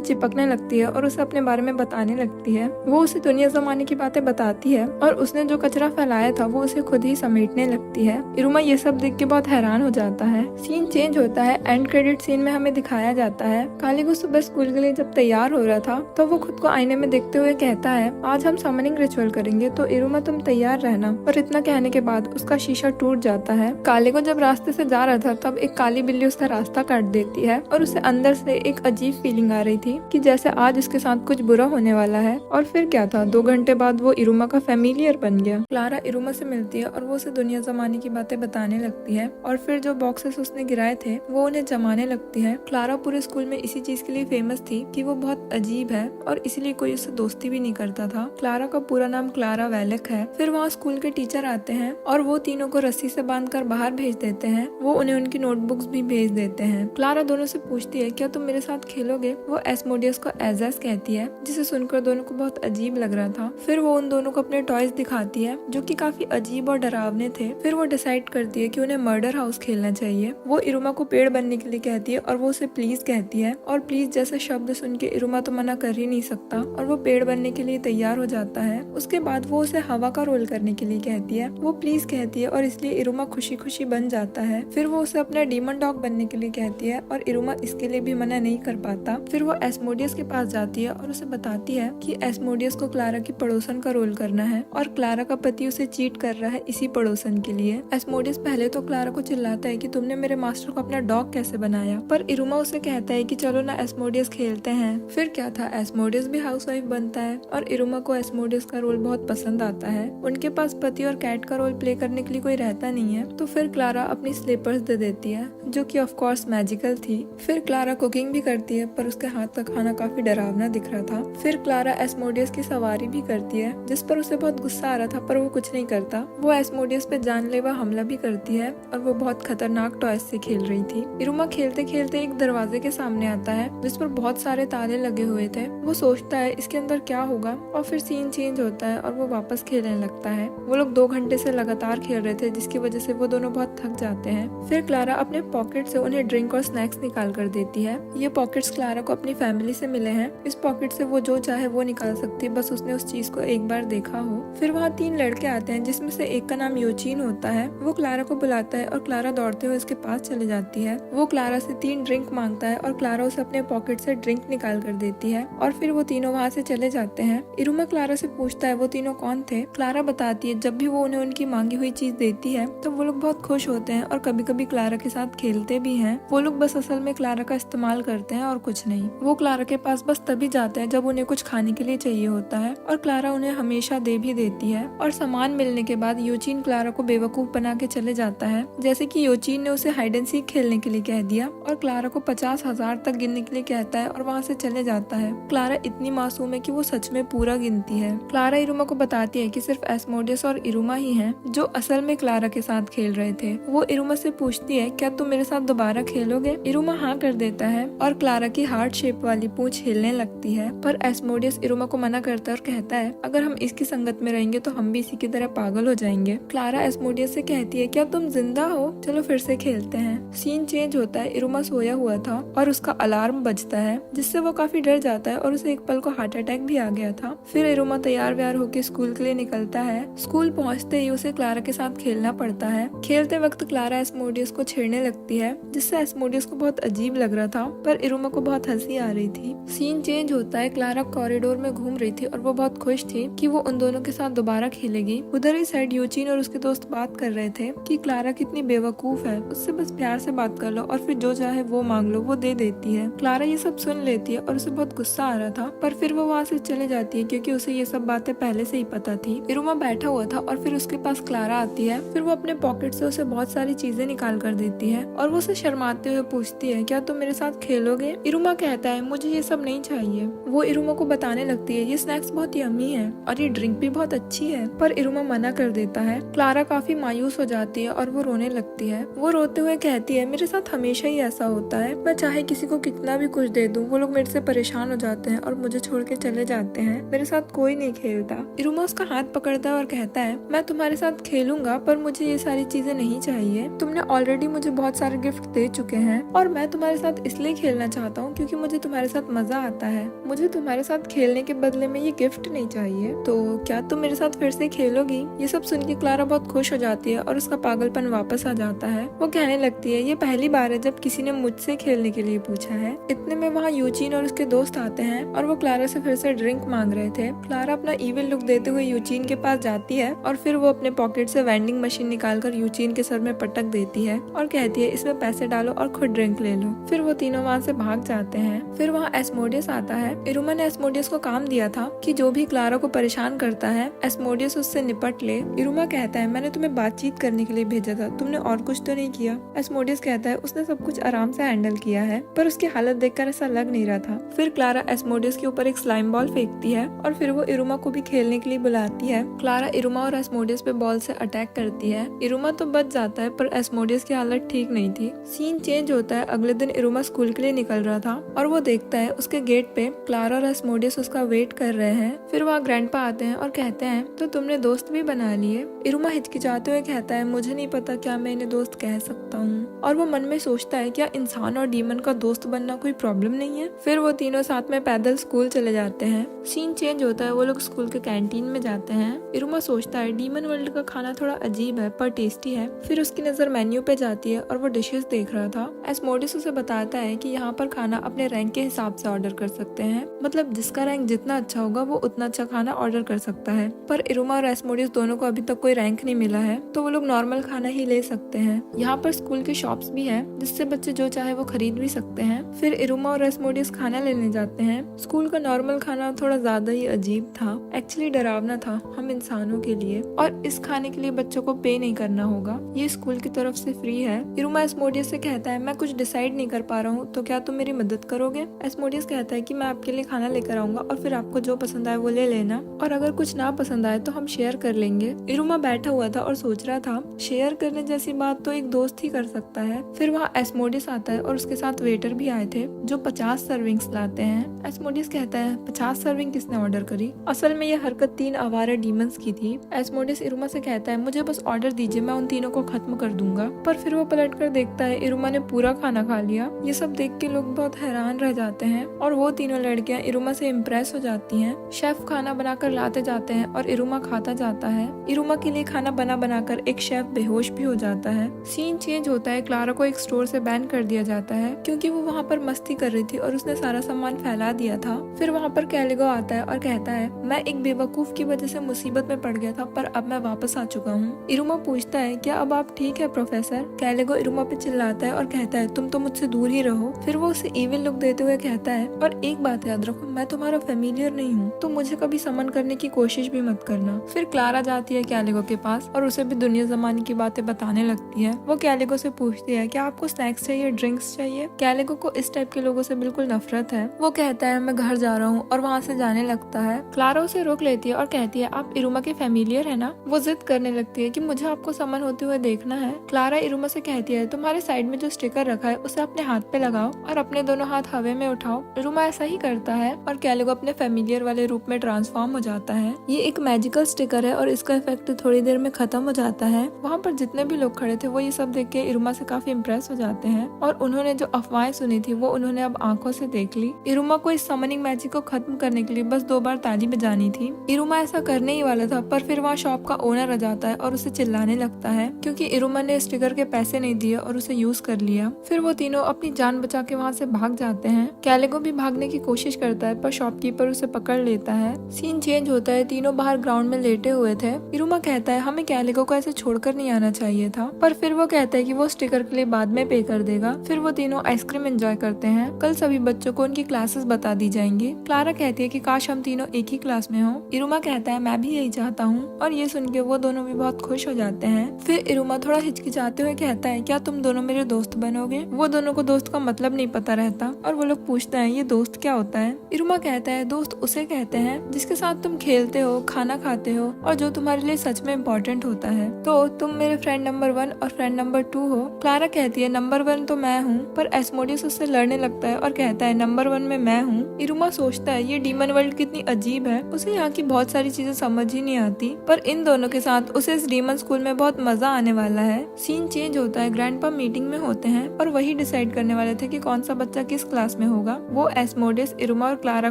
चिपकने लगती है और उसे अपने बारे में बताने लगती है। वो उसे दुनिया जमाने की बातें बताती है और उसने जो कचरा फैलाया था वो उसे खुद ही समेटने लगती है। इरुमा ये सब देख के बहुत हैरान हो जाता है। सीन चेंज होता है। एंड क्रेडिट सीन में हमें दिखाया जाता है कालीगो सुबह स्कूल के लिए जब तैयार हो रहा था तो वो खुद को आईने में देखते हुए कहता है आज हम समनिंग रिचुअल करेंगे तो इरुमा तुम तैयार रहना। और इतना कहने के बाद उसका शीशा टूट जाता है। कालीगो जब रास्ते से जा रहा था तब एक काली बिल्ली उसका रास्ता काट देती है और उसे अंदर से एक अजीब फीलिंग आ रही थी कि जैसे आज उसके साथ कुछ बुरा होने वाला है। और फिर क्या था, 2 घंटे बाद वो इरुमा का फैमिलियर बन गया। क्लारा इरुमा से मिलती है और वो उसे दुनिया जमाने की बातें बताने लगती है और फिर जो बॉक्सेस उसने गिराए थे वो उन्हें जमाने लगती है। क्लारा पूरे स्कूल में इसी चीज के लिए फेमस थी कि वो बहुत अजीब है और इसीलिए कोई उससे दोस्ती भी नहीं करता था। क्लारा का पूरा नाम क्लारा वेलक है। फिर वहाँ स्कूल के टीचर आते हैं और वो तीनों को रस्सी से बांधकर बाहर भेज देते हैं। वो उन्हें उनकी नोटबुक्स भी भेज देते हैं। क्लारा दोनों से पूछती है क्या तुम मेरे साथ खेलोगे। वो एस्मोडियस को एजाज कहती है जिसे सुनकर दोनों को बहुत अजीब लग रहा था। फिर वो उन दोनों को अपने टॉयज दिखाती है जो कि काफी अजीब और डरावने थे। फिर वो डिसाइड करती है कि उन्हें मर्डर हाउस खेलना चाहिए। वो इरुमा को पेड़ बनने के लिए कहती है और वो उसे प्लीज कहती है और प्लीज जैसे शब्द सुन के इरुमा तो मना कर ही नहीं सकता और वो पेड़ बनने के लिए तैयार हो जाता है। उसके बाद वो उसे हवा का रोल करने के लिए कहती है। वो प्लीज कहती है और इसलिए इरुमा खुशी खुशी बन जाता है। फिर वो उसे अपना डीमन डॉग बनने के लिए कहती है और इरुमा इसके लिए भी मना नहीं कर पाता। फिर वो एस्मोडियस के पास जाती है और उसे बताती है कि एस्मोडियस को क्लारा की पड़ोसन का रोल करना है और क्लारा का पति उसे चीट कर रहा है इसी पड़ोसन के लिए। एस्मोडियस पहले तो क्लारा को चिल्लाता है कि तुमने मेरे मास्टर को अपना डॉग कैसे बनाया, पर इरुमा उसे कहता है कि चलो ना एस्मोडियस खेलते हैं। फिर क्या था, एस्मोडियस भी हाउसवाइफ बनता है और इरुमा को एस्मोडियस का रोल बहुत पसंद आता है। उनके पास पति और कैट का रोल प्ले करने के लिए कोई रहता नहीं है तो फिर क्लारा अपनी स्लीपर्स दे देती है जो कि ऑफ कोर्स मैजिकल थी। फिर क्लारा कुकिंग भी करती है पर उसके हाथ का खाना काफी डरावना दिख रहा था। फिर क्लारा एस्मोडियस की सवारी भी करती है जिस पर उसे बहुत गुस्सा आ रहा था पर वो कुछ नहीं करता। वो एस्मोडियस पे जानलेवा हमला भी करती है और वो बहुत खतरनाक टॉयज से खेल रही थी। इरुमा खेलते खेलते एक दरवाजे के सामने आता है जिस पर बहुत सारे ताले लगे हुए थे। वो सोचता है इसके अंदर क्या होगा और फिर सीन चेंज होता है और वो वापस खेलने लगता है। वो लोग 2 घंटे से लगातार खेल रहे थे जिसकी वजह से वो दोनों बहुत थक जाते हैं। फिर क्लारा अपने पॉकेट से उन्हें ड्रिंक और स्नैक्स निकाल कर देती है। ये पॉकेट्स क्लारा को अपनी फैमिली से मिले हैं। इस पॉकेट से वो जो चाहे वो निकाल सकती है, बस उसने उस चीज को एक बार देखा हो। फिर वहाँ 3 लड़के आते हैं जिसमें से एक का नाम योचीन होता है। वो क्लारा को बुलाता है और क्लारा दौड़ते हुए उसके पास चले जाती है। वो क्लारा से 3 ड्रिंक मांगता है और क्लारा उसे अपने पॉकेट से ड्रिंक निकाल कर देती है और फिर वो तीनों वहाँ से चले जाते हैं। इरुमा क्लारा से पूछता है वो तीनों कौन थे। क्लारा बताती है जब भी वो उन्हें उनकी मांगी हुई चीज देती है तो वो लोग बहुत खुश होते हैं और कभी कभी क्लारा के साथ खेलते भी हैं। वो लोग बस असल में क्लारा का इस्तेमाल करते हैं और कुछ नहीं। वो क्लारा के पास बस तभी जाते हैं जब उन्हें कुछ खाने के लिए चाहिए होता है और क्लारा उन्हें हमेशा दे भी देती है। और सामान मिलने के बाद योचीन क्लारा को बेवकूफ बना के चले जाता है, जैसे कि योचीन ने उसे हाइड एंड सीक खेलने के लिए कह दिया और क्लारा को 50,000 तक गिनने के लिए कहता है और वहाँ से चले जाता है। क्लारा इतनी मासूम है कि वो सच में पूरा गिनती है। क्लारा इरुमा को बताती है कि सिर्फ एस्मोडियस और इरुमा ही हैं जो असल में क्लारा के साथ खेल रहे थे। वो इरुमा से पूछती है क्या तुम मेरे साथ दोबारा खेलोगे। इरुमा हाँ कर देता है और क्लारा की हार्ट शेप वाली पूंछ हिलने लगती है, पर एस्मोडियस इरुमा को मना करता है और कहता है अगर हम इसकी संगत में रहेंगे तो हम भी इसी की तरह पागल हो जाएंगे। क्लारा एस्मोडियस से कहती है क्या तुम जिंदा हो, चलो फिर से खेलते हैं। सीन चेंज होता है। इरुमा सोया हुआ था और उसका अलार्म बजता है जिससे वो काफी डर जाता है और उसे एक पल को हार्ट अटैक भी आ गया था। फिर इरुमा तैयार व्यार होकर स्कूल के लिए निकलता है। स्कूल पहुंचते ही उसे क्लारा के साथ खेलना पड़ता है। खेलते वक्त क्लारा एस्मोडियस को छेड़ने लगती है जिससे एस्मोडियस को बहुत अजीब लग रहा था पर इरुमा को बहुत हंसी आ रही थी। सीन चेंज होता है। क्लारा कॉरिडोर में घूम रही थी और वो बहुत खुश थी कि वो उन दोनों के साथ दोबारा खेलेगी। उधर ही साइड योचीन और उसके दोस्त बात कर रहे थे कि क्लारा कितनी बेवकूफ है, उससे बस प्यार से बात कर लो और फिर जो चाहे वो मांग लो, वो दे देती है। क्लारा ये सब सुन लेती है और उसे बहुत गुस्सा आ रहा था पर फिर वो वहाँ से चले जाती है क्योंकि उसे ये सब बातें पहले से ही पता थी। इरुमा बैठा हुआ था और फिर उसके पास क्लारा आती है। फिर वो अपने पॉकेट से उसे बहुत सारी चीजें निकाल कर देती है और वो उसे शर्माते हुए पूछती है, क्या तुम मेरे साथ खेलोगे? इरुमा कहता है, मुझे ये सब नहीं चाहिए। वो इरुमा को बताने लगती है, ये स्नैक्स बहुत यम्मी है और ये ड्रिंक भी बहुत अच्छी है, पर इरुमा मना कर देता है। क्लारा काफी मायूस हो जाती है और वो रोने लगती है। वो रोते हुए कहती है, मेरे साथ हमेशा ही ऐसा होता है, मैं चाहे किसी को कितना भी कुछ दे दूं, वो लोग मेरे से परेशान हो जाते हैं और मुझे छोड़ के चले जाते हैं। मेरे साथ कोई नहीं खेलता। इरुमा उसका हाथ पकड़ता है और कहता है, मैं तुम्हारे साथ खेलूंगा, पर मुझे ये सारी चीजें नहीं चाहिए। तुमने ऑलरेडी मुझे बहुत सारे गिफ्ट दे चुके हैं और मैं तुम्हारे साथ इसलिए खेलना चाहता हूँ क्योंकि मुझे तुम्हारे साथ मजा आता है। मुझे तुम्हारे साथ खेलने के बदले में ये गिफ्ट नहीं चाहिए। तो क्या तुम मेरे साथ फिर से खेलोगी? ये सब सुन के क्लारा बहुत खुश हो जाती है और उसका पागलपन वापस आ जाता है। वो कहने लगती है, ये पहली बार है जब किसी ने मुझसे खेलने के लिए पूछा है। इतने में वहाँ यूजीन और उसके दोस्त आते हैं और वो क्लारा से फिर से ड्रिंक मांग रहे थे। क्लारा अपना इविल लुक देते हुए यूजीन के पास जाती है और फिर वो अपने पॉकेट से वेंडिंग मशीन निकालकर यूजीन के सर में पटक देती है और कहती है, इसमें पैसे डालो और खुद ड्रिंक ले लो। फिर वो तीनों वहाँ से भाग जाते हैं। फिर वहाँ एस्मोडियस आता है। इरुमा ने एस्मोडियस को काम दिया था कि जो भी क्लारा को परेशान करता है एस्मोडियस उससे निपट ले। इरुमा कहता है, मैंने तुम्हें बातचीत करने के लिए भेजा था, तुमने और कुछ तो नहीं किया? एस्मोडियस कहता है, उसने सब कुछ आराम से हैंडल किया है, पर उसकी हालत देखकर ऐसा लग नहीं रहा था। फिर क्लारा एस्मोडियस के ऊपर एक स्लाइम बॉल फेंकती है और फिर वो इरुमा को भी खेलने के लिए बुलाती है। क्लारा इरुमा और एस्मोडियस पे बॉल से अटैक करती है। इरुमा तो बच जाता है, पर एस्मोडियस की हालत ठीक नहीं थी। सीन चेंज होता है। अगले दिन इरुमा स्कूल के लिए निकल रहा था और वो देखता है उसके गेट पे क्लारा और एस्मोडियस उसका वेट कर रहे हैं। फिर वहाँ ग्रैंडपा आते हैं और कहते हैं, तो तुमने दोस्त भी बना लिए? इरुमा हिचकिचाते हुए कहता है, मुझे नहीं पता क्या मैं इन्हें दोस्त कह सकता हूँ। और वो मन में सोचता है, क्या इंसान और डीमन का दोस्त बनना कोई प्रॉब्लम नहीं है? फिर वो तीनों साथ में पैदल स्कूल चले जाते हैं। सीन चेंज होता है। वो लोग स्कूल के कैंटीन में जाते हैं। इरुमा सोचता है, डीमन वर्ल्ड का खाना थोड़ा अजीब है पर टेस्टी है। फिर उसकी नजर मेन्यू पे जाती है और वो डिशेस देख रहा था। एस्मोडियस उसे बताता है कि यहाँ पर खाना अपने रैंक के हिसाब से ऑर्डर कर सकते हैं, मतलब जिसका रैंक जितना अच्छा होगा वो उतना अच्छा खाना ऑर्डर कर सकता है। पर इरुमा और एस्मोडियस दोनों को अभी तक कोई रैंक नहीं मिला है, तो वो लोग नॉर्मल खाना ही ले सकते हैं। यहाँ पर स्कूल के शॉप्स भी है जिससे बच्चे जो चाहे वो खरीद भी सकते हैं। फिर इरुमा और एस्मोडियस खाना लेने जाते हैं। स्कूल का नॉर्मल खाना थोड़ा ज्यादा ही अजीब था, एक्चुअली डरावना था हम इंसानों के लिए, और इस खाने के लिए बच्चों को पे नहीं करना होगा, ये स्कूल की तरफ से फ्री है। इरुमा एस्मोडियस से कहता है, मैं कुछ डिसाइड नहीं कर पा रहा हूँ, तो क्या तुम मेरी मदद करोगे? एस्मोडियस कहता है कि मैं आपके लिए खाना लेकर आऊंगा और फिर आपको जो पसंद आए वो ले लेना, और अगर कुछ ना पसंद आए तो हम शेयर कर लेंगे। इरुमा बैठा हुआ था और सोच रहा था, शेयर करने जैसी बात तो एक दोस्त ही कर सकता है। फिर वहाँ एस्मोडियस आता है और उसके साथ वेटर भी आए थे जो 50 सर्विंग्स लाते हैं। एस्मोडियस कहता है, 50 सर्विंग किसने ऑर्डर करी? असल में ये हरकत 3 आवारा डीमंस की थी। एस्मोडियस इरुमा से कहता है, मुझे बस ऑर्डर दीजिए, मैं उन तीनों को खत्म कर दूंगा। पर फिर वो पलट कर देखता है इरुमा ने पूरा खाना खा लिया। ये सब देख के लोग बहुत हैरान रह जाते हैं और वो तीनों लड़कियां इरुमा से इम्प्रेस हो जाती हैं। शेफ खाना बनाकर लाते जाते हैं और इरुमा खाता जाता है। इरुमा के लिए खाना बना बनाकर एक शेफ बेहोश भी हो जाता है। सीन चेंज होता है। क्लारा को एक स्टोर से बैन कर दिया जाता है क्योंकि वो वहाँ पर मस्ती कर रही थी और उसने सारा सामान फैला दिया था। फिर वहाँ पर कैलिगो आता है और कहता है, मैं एक बेवकूफ की वजह से मुसीबत में पड़ गया था, पर अब मैं वापस आ चुका हूँ। इरुमा पूछता है, क्या अब आप ठीक है प्रोफेसर? कैलिगो इरुमा पे चिल्लाता है और कहता है, तुम तो मुझसे दूर ही रहो। फिर वो उसे इविल लुक देते हुए कहता है, और एक बात याद रखो, मैं तुम्हारा फेमिलियर नहीं हूँ, तो मुझे कभी समन करने की कोशिश भी मत करना। फिर क्लारा जाती है कैलिगो के पास और उसे भी दुनिया जमाने की बातें बताने लगती है। वो कैलिगो से पूछती है, क्या आपको स्नैक्स चाहिए, ड्रिंक्स चाहिए? कैलिगो को इस टाइप के लोगों से बिल्कुल नफरत है। वो कहता है, मैं घर जा रहा हूँ, और वहाँ से जाने लगता है। क्लारा उसे रोक लेती है और कहती है, आप इरुमा के फेमिलियर है ना? वो जिद करने लगती है कि मुझे आपको समन होते हुए देखना है। क्लारा इरुमा से कहती है, तुम्हारे साइड में जो स्टिकर रखा है उसे अपने हाथ पे लगाओ और अपने दोनों हाथ हवा में उठाओ। इरुमा ऐसा ही करता है और कैलिगो अपने फेमिलियर वाले रूप में ट्रांसफॉर्म हो जाता है। ये एक मैजिकल स्टिकर है और इसका इफेक्ट थोड़ी देर में खत्म हो जाता है। वहाँ पर जितने भी लोग खड़े थे वो ये सब देख के इरुमा से काफी इम्प्रेस हो जाते हैं और उन्होंने जो अफवाहें सुनी थी वो उन्होंने अब आंखों से देख ली। इरुमा को इस समनिंग मैजिक को खत्म करने के लिए बस 2 बार ताली बजानी थी। इरुमा ऐसा करने ही वाला था, पर फिर वहाँ शॉप का ओनर आ जाता है और उसे चिल्लाने लगता है क्योंकि इरुमा ने स्टिकर के पैसे नहीं दिए और उसे यूज कर लिया। फिर वो तीनों अपनी जान बचा के वहाँ से भाग जाते हैं। कैलिगो भी भागने की कोशिश करता है पर शॉपकीपर उसे पकड़ लेता है। सीन चेंज होता है। तीनों बाहर ग्राउंड में लेटे हुए थे। इरुमा कहता है, हमें कैलिगो को ऐसे छोड़कर नहीं आना चाहिए था, पर फिर वो कहता है कि वो स्टिकर के लिए बाद में पे कर देगा। फिर वो तीनों आइसक्रीम एंजॉय करते हैं। कल सभी बच्चों को उनकी क्लासेस बता दी जाएंगी। क्लारा कहती है कि काश हम तीनों एक ही क्लास में हो। इरुमा कहता है, मैं भी भी यही चाहता हूँ। और ये सुन के वो दोनों भी बहुत खुश हो जाते हैं। फिर इरुमा थोड़ा हिचकिचाते हुए कहता है, क्या तुम दोनों मेरे दोस्त बनोगे? वो दोनों को दोस्त का मतलब नहीं पता रहता और वो लोग पूछते हैं, ये दोस्त क्या होता है? इरुमा कहता है, दोस्त उसे कहते हैं जिसके साथ तुम खेलते हो, खाना खाते हो और जो तुम्हारे लिए सच में इम्पोर्टेंट होता है। तो तुम मेरे फ्रेंड नंबर 1 और फ्रेंड नंबर 2 हो। क्लारा कहती है, नंबर 1 तो मैं हूँ। पर एस्मोडियस उससे लड़ने लगता है और कहता है, नंबर 1 में मैं हूँ। इरुमा सोचता है, ये डीमन वर्ल्ड कितनी अजीब है, उसे यहाँ की बहुत सारी चीजें समझ ही नहीं आती। पर इन दोनों के साथ उसे इस डीमन स्कूल में बहुत मजा आने वाला है। सीन चेंज होता है, ग्रैंडपा मीटिंग में होते हैं और वही डिसाइड करने वाले थे कि कौन सा बच्चा किस क्लास में होगा। वो एस्मोडियस, इरुमा और क्लारा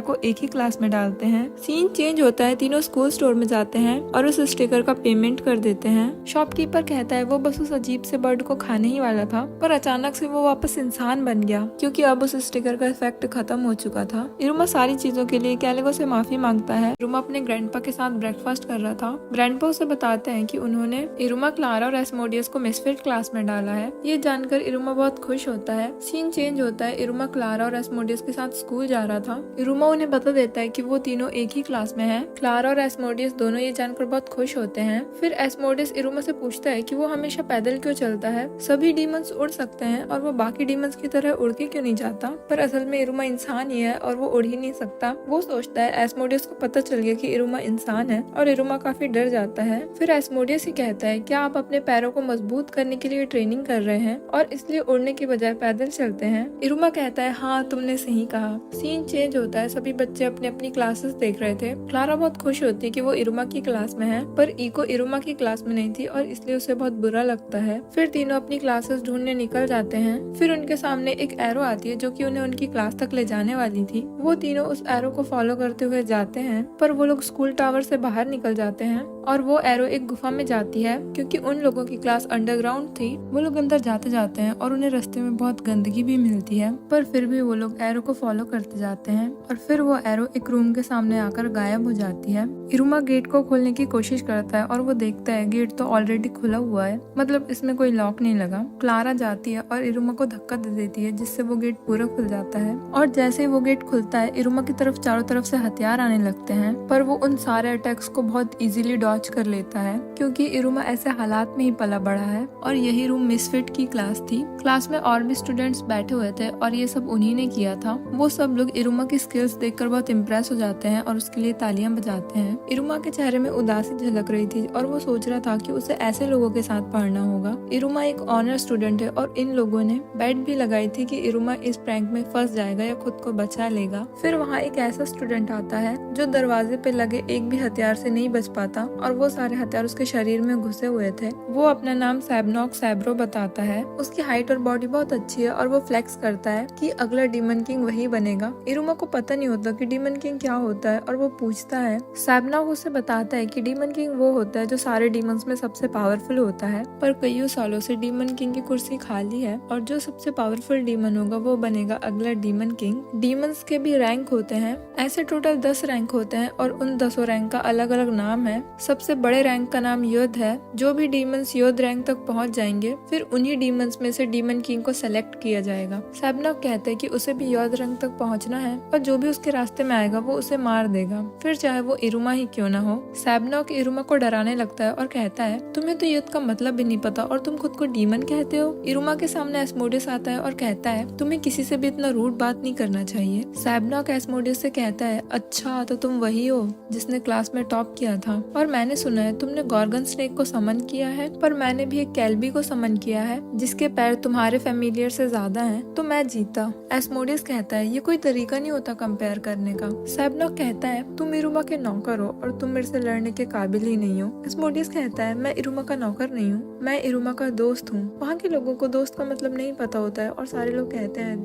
को एक ही क्लास में डालते हैं। सीन चेंज होता है, तीनों स्कूल स्टोर में जाते हैं और उस स्टिकर का पेमेंट कर देते हैं। शॉपकीपर कहता है वो बस उस अजीब से बर्ड को खाने ही वाला था, पर अचानक से वो वापस इंसान बन गया क्योंकि अब उस स्टिकर का इफेक्ट खत्म हो चुका था। इरुमा सारी चीजों के लिए कैलिगो से माफी मांगता है। इरुमा अपने ग्रैंडपा के साथ ब्रेकफास्ट कर रहा था। ग्रैंडपा उसे बताते हैं कि उन्होंने इरुमा, क्लारा और एस्मोडियस को मिसफिट क्लास में डाला है। ये जानकर इरुमा बहुत खुश होता है। सीन चेंज होता है, इरुमा क्लारा और एस्मोडियस के साथ स्कूल जा रहा था। इरुमा उन्हें बता देता है कि वो तीनों एक ही क्लास में हैं। क्लारा और एस्मोडियस दोनों ये जानकर बहुत खुश होते हैं। फिर एस्मोडियस इरुमा से पूछता है कि वो हमेशा पैदल क्यों चलता है, सभी डीमंस उड़ सकते हैं और वो बाकी डीमंस की तरह उड़ के क्यों नहीं जाता। पर असल में इरुमा इंसान ही है और वो उड़ ही नहीं सकता। वो सोचता है एस्मोडियस को पता चल गया कि इरुमा इंसान है और इरुमा काफी डर जाता है। फिर एस्मोडियस ही कहता है, क्या आप अपने पैरों को मजबूत करने के लिए ट्रेनिंग कर रहे हैं और इसलिए उड़ने की बजाय पैदल चलते हैं? इरुमा कहता है, हाँ तुमने सही कहा। सीन चेंज होता है, सभी बच्चे अपनी अपनी क्लासेस देख रहे थे। क्लारा बहुत खुश होती है कि वो इरुमा की क्लास में है, पर इको इरुमा की क्लास में नहीं थी और इसलिए उसे बहुत बुरा लगता है। फिर तीनों अपनी क्लासेस ढूंढने निकल जाते हैं। फिर उनके सामने एक एरो आती है जो कि उन्हें उनकी क्लास तक ले जाने वाली थी। वो तीनों उस एरो को फॉलो करते हुए जाते हैं, पर वो लोग स्कूल टावर से बाहर निकल जाते हैं और वो एरो एक गुफा में जाती है। क्योंकि उन लोगों की क्लास अंडरग्राउंड थी, वो लोग अंदर जाते जाते हैं और उन्हें रास्ते में बहुत गंदगी भी मिलती है, पर फिर भी वो लोग एरो को फॉलो करते जाते हैं और फिर वो एरो एक रूम के सामने आकर गायब हो जाती है। इरुमा गेट को खोलने की कोशिश करता है और वो देखता है गेट तो ऑलरेडी खुला हुआ है, मतलब इसमें कोई लॉक नहीं लगा। क्लारा जाती है और इरुमा को धक्का दे देती है जिससे वो गेट पूरा खुल जाता है और जैसे ही वो गेट खुलता है इरुमा की तरफ चारों तरफ से हथियार आने लगते हैं, पर वो उन सारे अटैक्स को बहुत इजीली डॉज कर लेता है क्योंकि इरुमा ऐसे हालात में ही पला बड़ा है। और यही रूम मिसफिट की क्लास थी। क्लास में और भी स्टूडेंट्स बैठे हुए थे और ये सब उन्हीं ने किया था। वो सब लोग इरुमा की स्किल्स देखकर बहुत इम्प्रेस हो जाते हैं और उसके लिए तालियां बजाते हैं। इरुमा के चेहरे में उदासी झलक रही थी और वो सोच रहा था कि उसे ऐसे लोगों के साथ पढ़ना होगा। इरुमा एक ऑनर स्टूडेंट है और इन लोगों ने बेट भी लगाई थी कि इरुमा इस प्रैंक में फंस जाएगा या खुद को बचा लेगा। फिर वहाँ एक ऐसा स्टूडेंट आता है जो दरवाजे पे लगे एक भी हथियार से नहीं बच पाता और वो सारे हथियार उसके शरीर में घुसे हुए थे। वो अपना नाम सैबनॉक सैब्रो बताता है। उसकी हाइट और बॉडी बहुत अच्छी है और वो फ्लेक्स करता है कि अगला डीमन किंग वही बनेगा। इरुमा को पता नहीं होता कि डीमन किंग क्या होता है और वो पूछता है। सैबनॉक उसे बताता है कि डीमन किंग वो होता है जो सारे डीमंस में सबसे पावरफुल होता है, पर कईयों सालों से डीमन किंग की कुर्सी खाली है और जो सबसे पावरफुल डीमन होगा वो बनेगा अगला डीमन किंग। डीमंस के भी रैंक होते हैं, ऐसे टोटल 10 रैंक होते हैं और उन 10 रैंक का अलग अलग नाम है। सबसे बड़े रैंक का नाम योद्ध है। जो भी डीमंस योद्ध रैंक तक पहुंच जाएंगे फिर उन्हीं डीमंस में से डीमन किंग को सेलेक्ट किया जाएगा। सैबनॉक कहते हैं कि उसे भी योद्ध रैंक तक पहुंचना है और जो भी उसके रास्ते में आएगा वो उसे मार देगा, फिर चाहे वो इरुमा ही क्यों ना हो। सैबनॉक इरुमा को डराने लगता है और कहता है, तुम्हें तो युद्ध का मतलब भी नहीं पता और तुम खुद को डीमन कहते हो। इरुमा के सामने एस्मोडियस आता है और कहता है, तुम्हें किसी से भी इतना रूड बात नहीं करना चाहिए। सैबनॉक एस्मोडियस से कहता है, अच्छा तो तुम वही हो जिसने क्लास में टॉप किया था और मैंने सुना है तुमने गॉर्गन स्नेक को समन किया है, पर मैंने भी एक कैल्बी को समन किया है जिसके पैर तुम्हारे फेमिलियर से ज्यादा हैं, तो मैं जीता। एस्मोडियस कहता है, ये कोई तरीका नहीं होता कंपेयर करने का। सैबनॉक कहता है, तुम इरुमा के नौकर हो और तुम मेरे से लड़ने के काबिल ही नहीं हो। एस्मोडियस कहता है, मैं इरुमा का नौकर नहीं हूँ, मैं इरुमा का दोस्त हूँ। वहाँ के लोगों को दोस्त का मतलब नहीं पता होता है और सारे लोग कहते हैं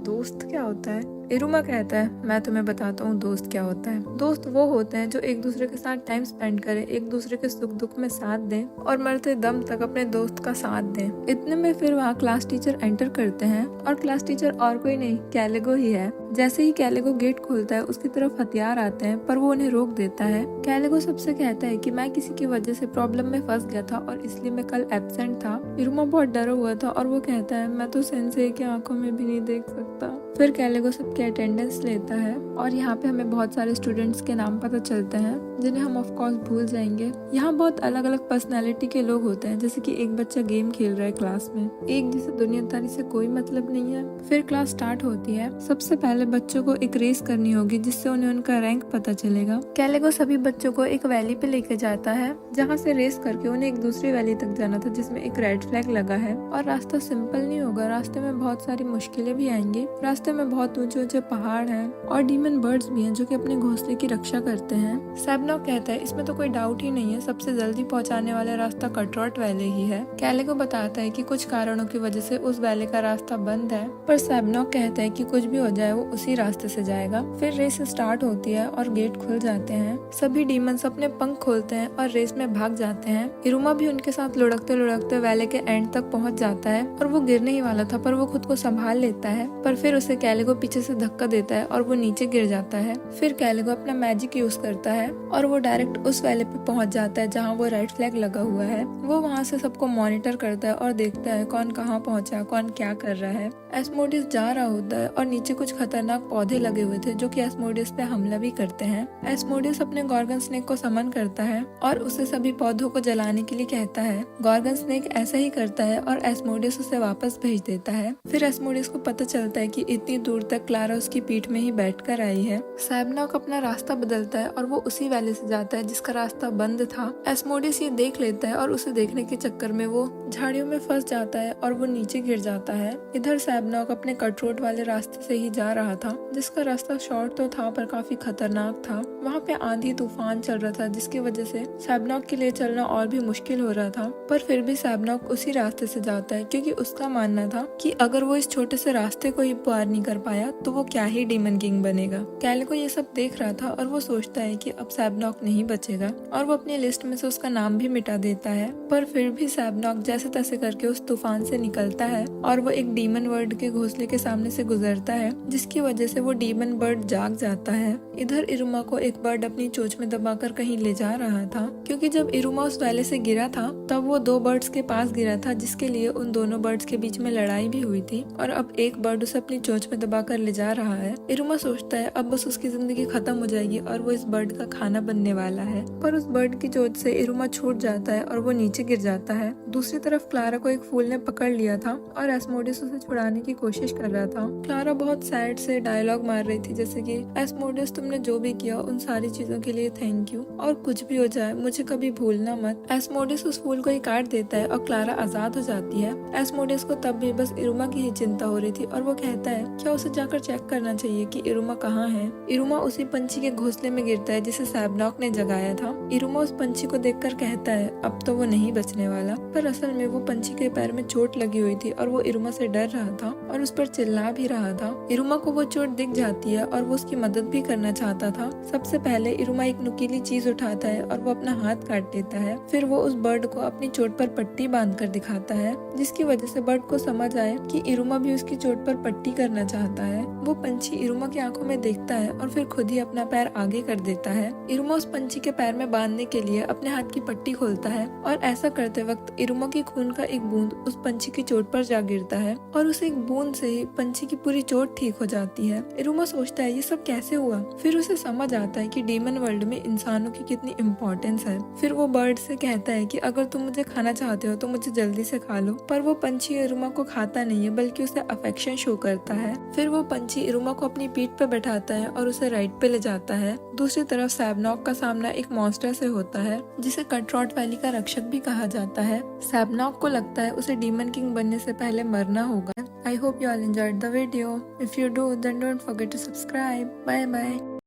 दोस्त क्या होता है। इरुमा कहता है, मैं तुम्हें बताता हूँ दोस्त क्या होता है। दोस्त वो होते हैं जो एक दूसरे के साथ टाइम स्पेंड करें, एक दूसरे के सुख दुख में साथ दें और मरते दम तक अपने दोस्त का साथ दें। इतने में फिर वहाँ क्लास टीचर एंटर करते हैं और क्लास टीचर और कोई नहीं कैलिगो ही है। जैसे ही कैलिगो गेट खोलता है उसकी तरफ हथियार आते हैं पर वो उन्हें रोक देता है। कैलिगो सबसे कहता है कि मैं किसी की वजह से प्रॉब्लम में फंस गया था और इसलिए मैं कल एब्सेंट था। इरुमा बहुत डरा हुआ था और वो कहता है, मैं तो सेंसेई की आंखों में भी नहीं देख सकता। फिर कैलेगो सबके अटेंडेंस लेता है और यहाँ पे हमें बहुत सारे स्टूडेंट्स के नाम पता चलते हैं जिन्हें हम ऑफ कोर्स भूल जाएंगे। यहाँ बहुत अलग अलग पर्सनैलिटी के लोग होते हैं, जैसे कि एक बच्चा गेम खेल रहा है क्लास में, एक जिसे दुनियादारी से कोई मतलब नहीं है। फिर क्लास स्टार्ट होती है। सबसे पहले बच्चों को एक रेस करनी होगी जिससे उन्हें उनका रैंक पता चलेगा। कैलेगो सभी बच्चों को एक वैली पे लेके जाता है जहाँ से रेस करके उन्हें एक दूसरी वैली तक जाना था जिसमें एक रेड फ्लैग लगा है। और रास्ता सिंपल नहीं होगा, रास्ते में बहुत सारी मुश्किलें भी आएंगी। रास्ते में बहुत ऊंचे ऊंचे पहाड़ हैं और डीमन बर्ड्स भी हैं जो कि अपने घोंसले की रक्षा करते हैं। सैबनॉक कहता है इसमें तो कोई डाउट ही नहीं है, सबसे जल्दी पहुंचाने वाला रास्ता कटरॉट वैली ही है। कैलेगो बताता है कि कुछ कारणों की वजह से उस वैली का रास्ता बंद है, पर सैबनॉक कहता है कि कुछ भी हो जाए वो उसी रास्ते से जाएगा। फिर रेस स्टार्ट होती है और गेट खुल जाते हैं। सभी डीमंस अपने पंख खोलते हैं और रेस में भाग जाते हैं। इरुमा भी उनके साथ लुढ़कते लुढ़कते वैली के एंड तक पहुंच जाता है और वो गिरने ही वाला था, पर वो खुद को संभाल लेता है। पर फिर उसे कैलेगो पीछे से धक्का देता है और वो नीचे गिर जाता है। फिर कैलेगो अपना मैजिक यूज करता है और वो डायरेक्ट उस वैली पे पहुंच जाता है जहाँ वो रेड फ्लैग लगा हुआ है। वो वहाँ से सबको मॉनिटर करता है और देखता है कौन कहाँ पहुँचा, कौन क्या कर रहा है। एस्मोडियस जा रहा होता है और नीचे कुछ खतरनाक पौधे लगे हुए थे जो कि एस्मोडियस पे हमला भी करते हैं। एस्मोडियस अपने गॉर्गन स्नेक को समन करता है और उसे सभी पौधों को जलाने के लिए कहता है। गॉर्गन स्नेक ऐसा ही करता है और एस्मोडियस उसे वापस भेज देता है। फिर एस्मोडियस को पता चलता है कि इतनी दूर तक क्लारा उसकी पीठ में ही बैठकर आई है। सैबनॉक अपना रास्ता बदलता है और वो उसी वैली से जाता है जिसका रास्ता बंद था। एस्मोडियस ये देख लेता है और उसे देखने के चक्कर में वो झाड़ियों में फंस जाता है और वो नीचे गिर जाता है। इधर सैबनॉक अपने कटरोट वाले रास्ते से ही जा रहा था जिसका रास्ता शॉर्ट तो था पर काफी खतरनाक था। वहाँ पे आंधी तूफान चल रहा था जिसकी वजह से सैबनॉक के लिए चलना और भी मुश्किल हो रहा था, पर फिर भी सैबनॉक उसी रास्ते से जाता है क्योंकि उसका मानना था कि अगर वो इस छोटे से रास्ते को ही पार नहीं कर पाया तो वो क्या ही डीमन किंग बनेगा। कैलेगो ये सब देख रहा था और वो सोचता है कि अब सैबनॉक नहीं बचेगा और वो अपनी लिस्ट में से उसका नाम भी मिटा देता है। पर फिर भी सैबनॉक जैसे तैसे करके उस तूफान से निकलता है और वो एक डीमन बर्ड के घोंसले के सामने से गुजरता है जिसकी वजह से वो डीमन बर्ड जाग जाता है। इधर इरुमा को एक बर्ड अपनी चोंच में दबाकर कहीं ले जा रहा था क्योंकि जब इरुमा उस वैले से गिरा था तब वो दो बर्ड्स के पास गिरा था जिसके लिए उन दोनों बर्ड्स के बीच में लड़ाई भी हुई थी और अब एक बर्ड उसे अपनी चोंच में दबाकर ले जा रहा है। इरुमा सोचता है अब बस उसकी जिंदगी खत्म हो जाएगी और वो इस बर्ड का खाना बनने वाला है, पर उस बर्ड की चोंच से इरुमा छूट जाता है और वो नीचे गिर जाता है। दूसरी तरफ क्लारा को एक फूल ने पकड़ लिया था और एस्मोडियस उसे छुड़ाने की कोशिश कर रहा था। क्लारा बहुत सैड से डायलॉग मार रही थी जैसे कि एस्मोडियस तुमने जो भी किया उन सारी चीजों के लिए थैंक यू और कुछ भी हो जाए मुझे कभी भूलना मत। एस्मोडियस उस फूल को ही काट देता है और क्लारा आजाद हो जाती है। एस्मोडियस को तब भी बस इरुमा की ही चिंता हो रही थी और वो कहता है क्या उसे जाकर चेक करना चाहिए कि इरुमा कहाँ है। इरुमा उसी पंछी के घोंसले में गिरता है जिसे सैबनॉक ने जगाया था। इरुमा उस पंछी को देखकर कहता है अब तो वो नहीं बचने वाला, पर असल में वो पंछी के पैर में चोट लगी हुई थी और वो इरुमा से डर रहा था और उस पर चिल्ला भी रहा था। इरुमा को वो चोट दिख जाती है और वो उसकी मदद भी करना चाहता था। सबसे पहले इरुमा एक नुकीली चीज उठाता है और वो अपना हाथ काट देता है। फिर वो उस बर्ड को अपनी चोट पर पट्टी बांधकर दिखाता है जिसकी वजह से बर्ड को समझ आए कि इरुमा भी उसकी चोट पर पट्टी करना चाहता है। वो पंछी इरुमा की आंखों में देखता है और फिर खुद ही अपना पैर आगे कर देता है। इरुमा उस पंछी के पैर में बांधने के लिए अपने हाथ की पट्टी खोलता है और ऐसा करते वक्त इरुमा की खून का एक बूंद उस पंछी की चोट पर जा गिरता है और उस एक बूंद से ही पंछी की पूरी चोट ठीक हो जाती है। इरुमा सोचता है ये सब कैसे हुआ। फिर उसे समझ आता है कि डीमन वर्ल्ड में इंसानों की कितनी इम्पोर्टेंस है। फिर वो बर्ड से कहता है कि अगर तुम मुझे खाना चाहते हो तो मुझे जल्दी से खा लो, पर वो पंछी इरुमा को खाता नहीं है बल्कि उसे अफेक्शन शो करता है। फिर वो पंछी इरुमा को अपनी पीठ पे बैठाता है और उसे राइड पे ले जाता है। दूसरी तरफ सैबनॉक का सामना एक मॉन्स्टर से होता है जिसे कटरॉट वैली का रक्षक भी कहा जाता है। सैबनॉक को लगता है उसे डीमन किंग बनने से पहले मरना होगा। I hope you all enjoyed the video. If you do, then don't forget to subscribe. Bye bye.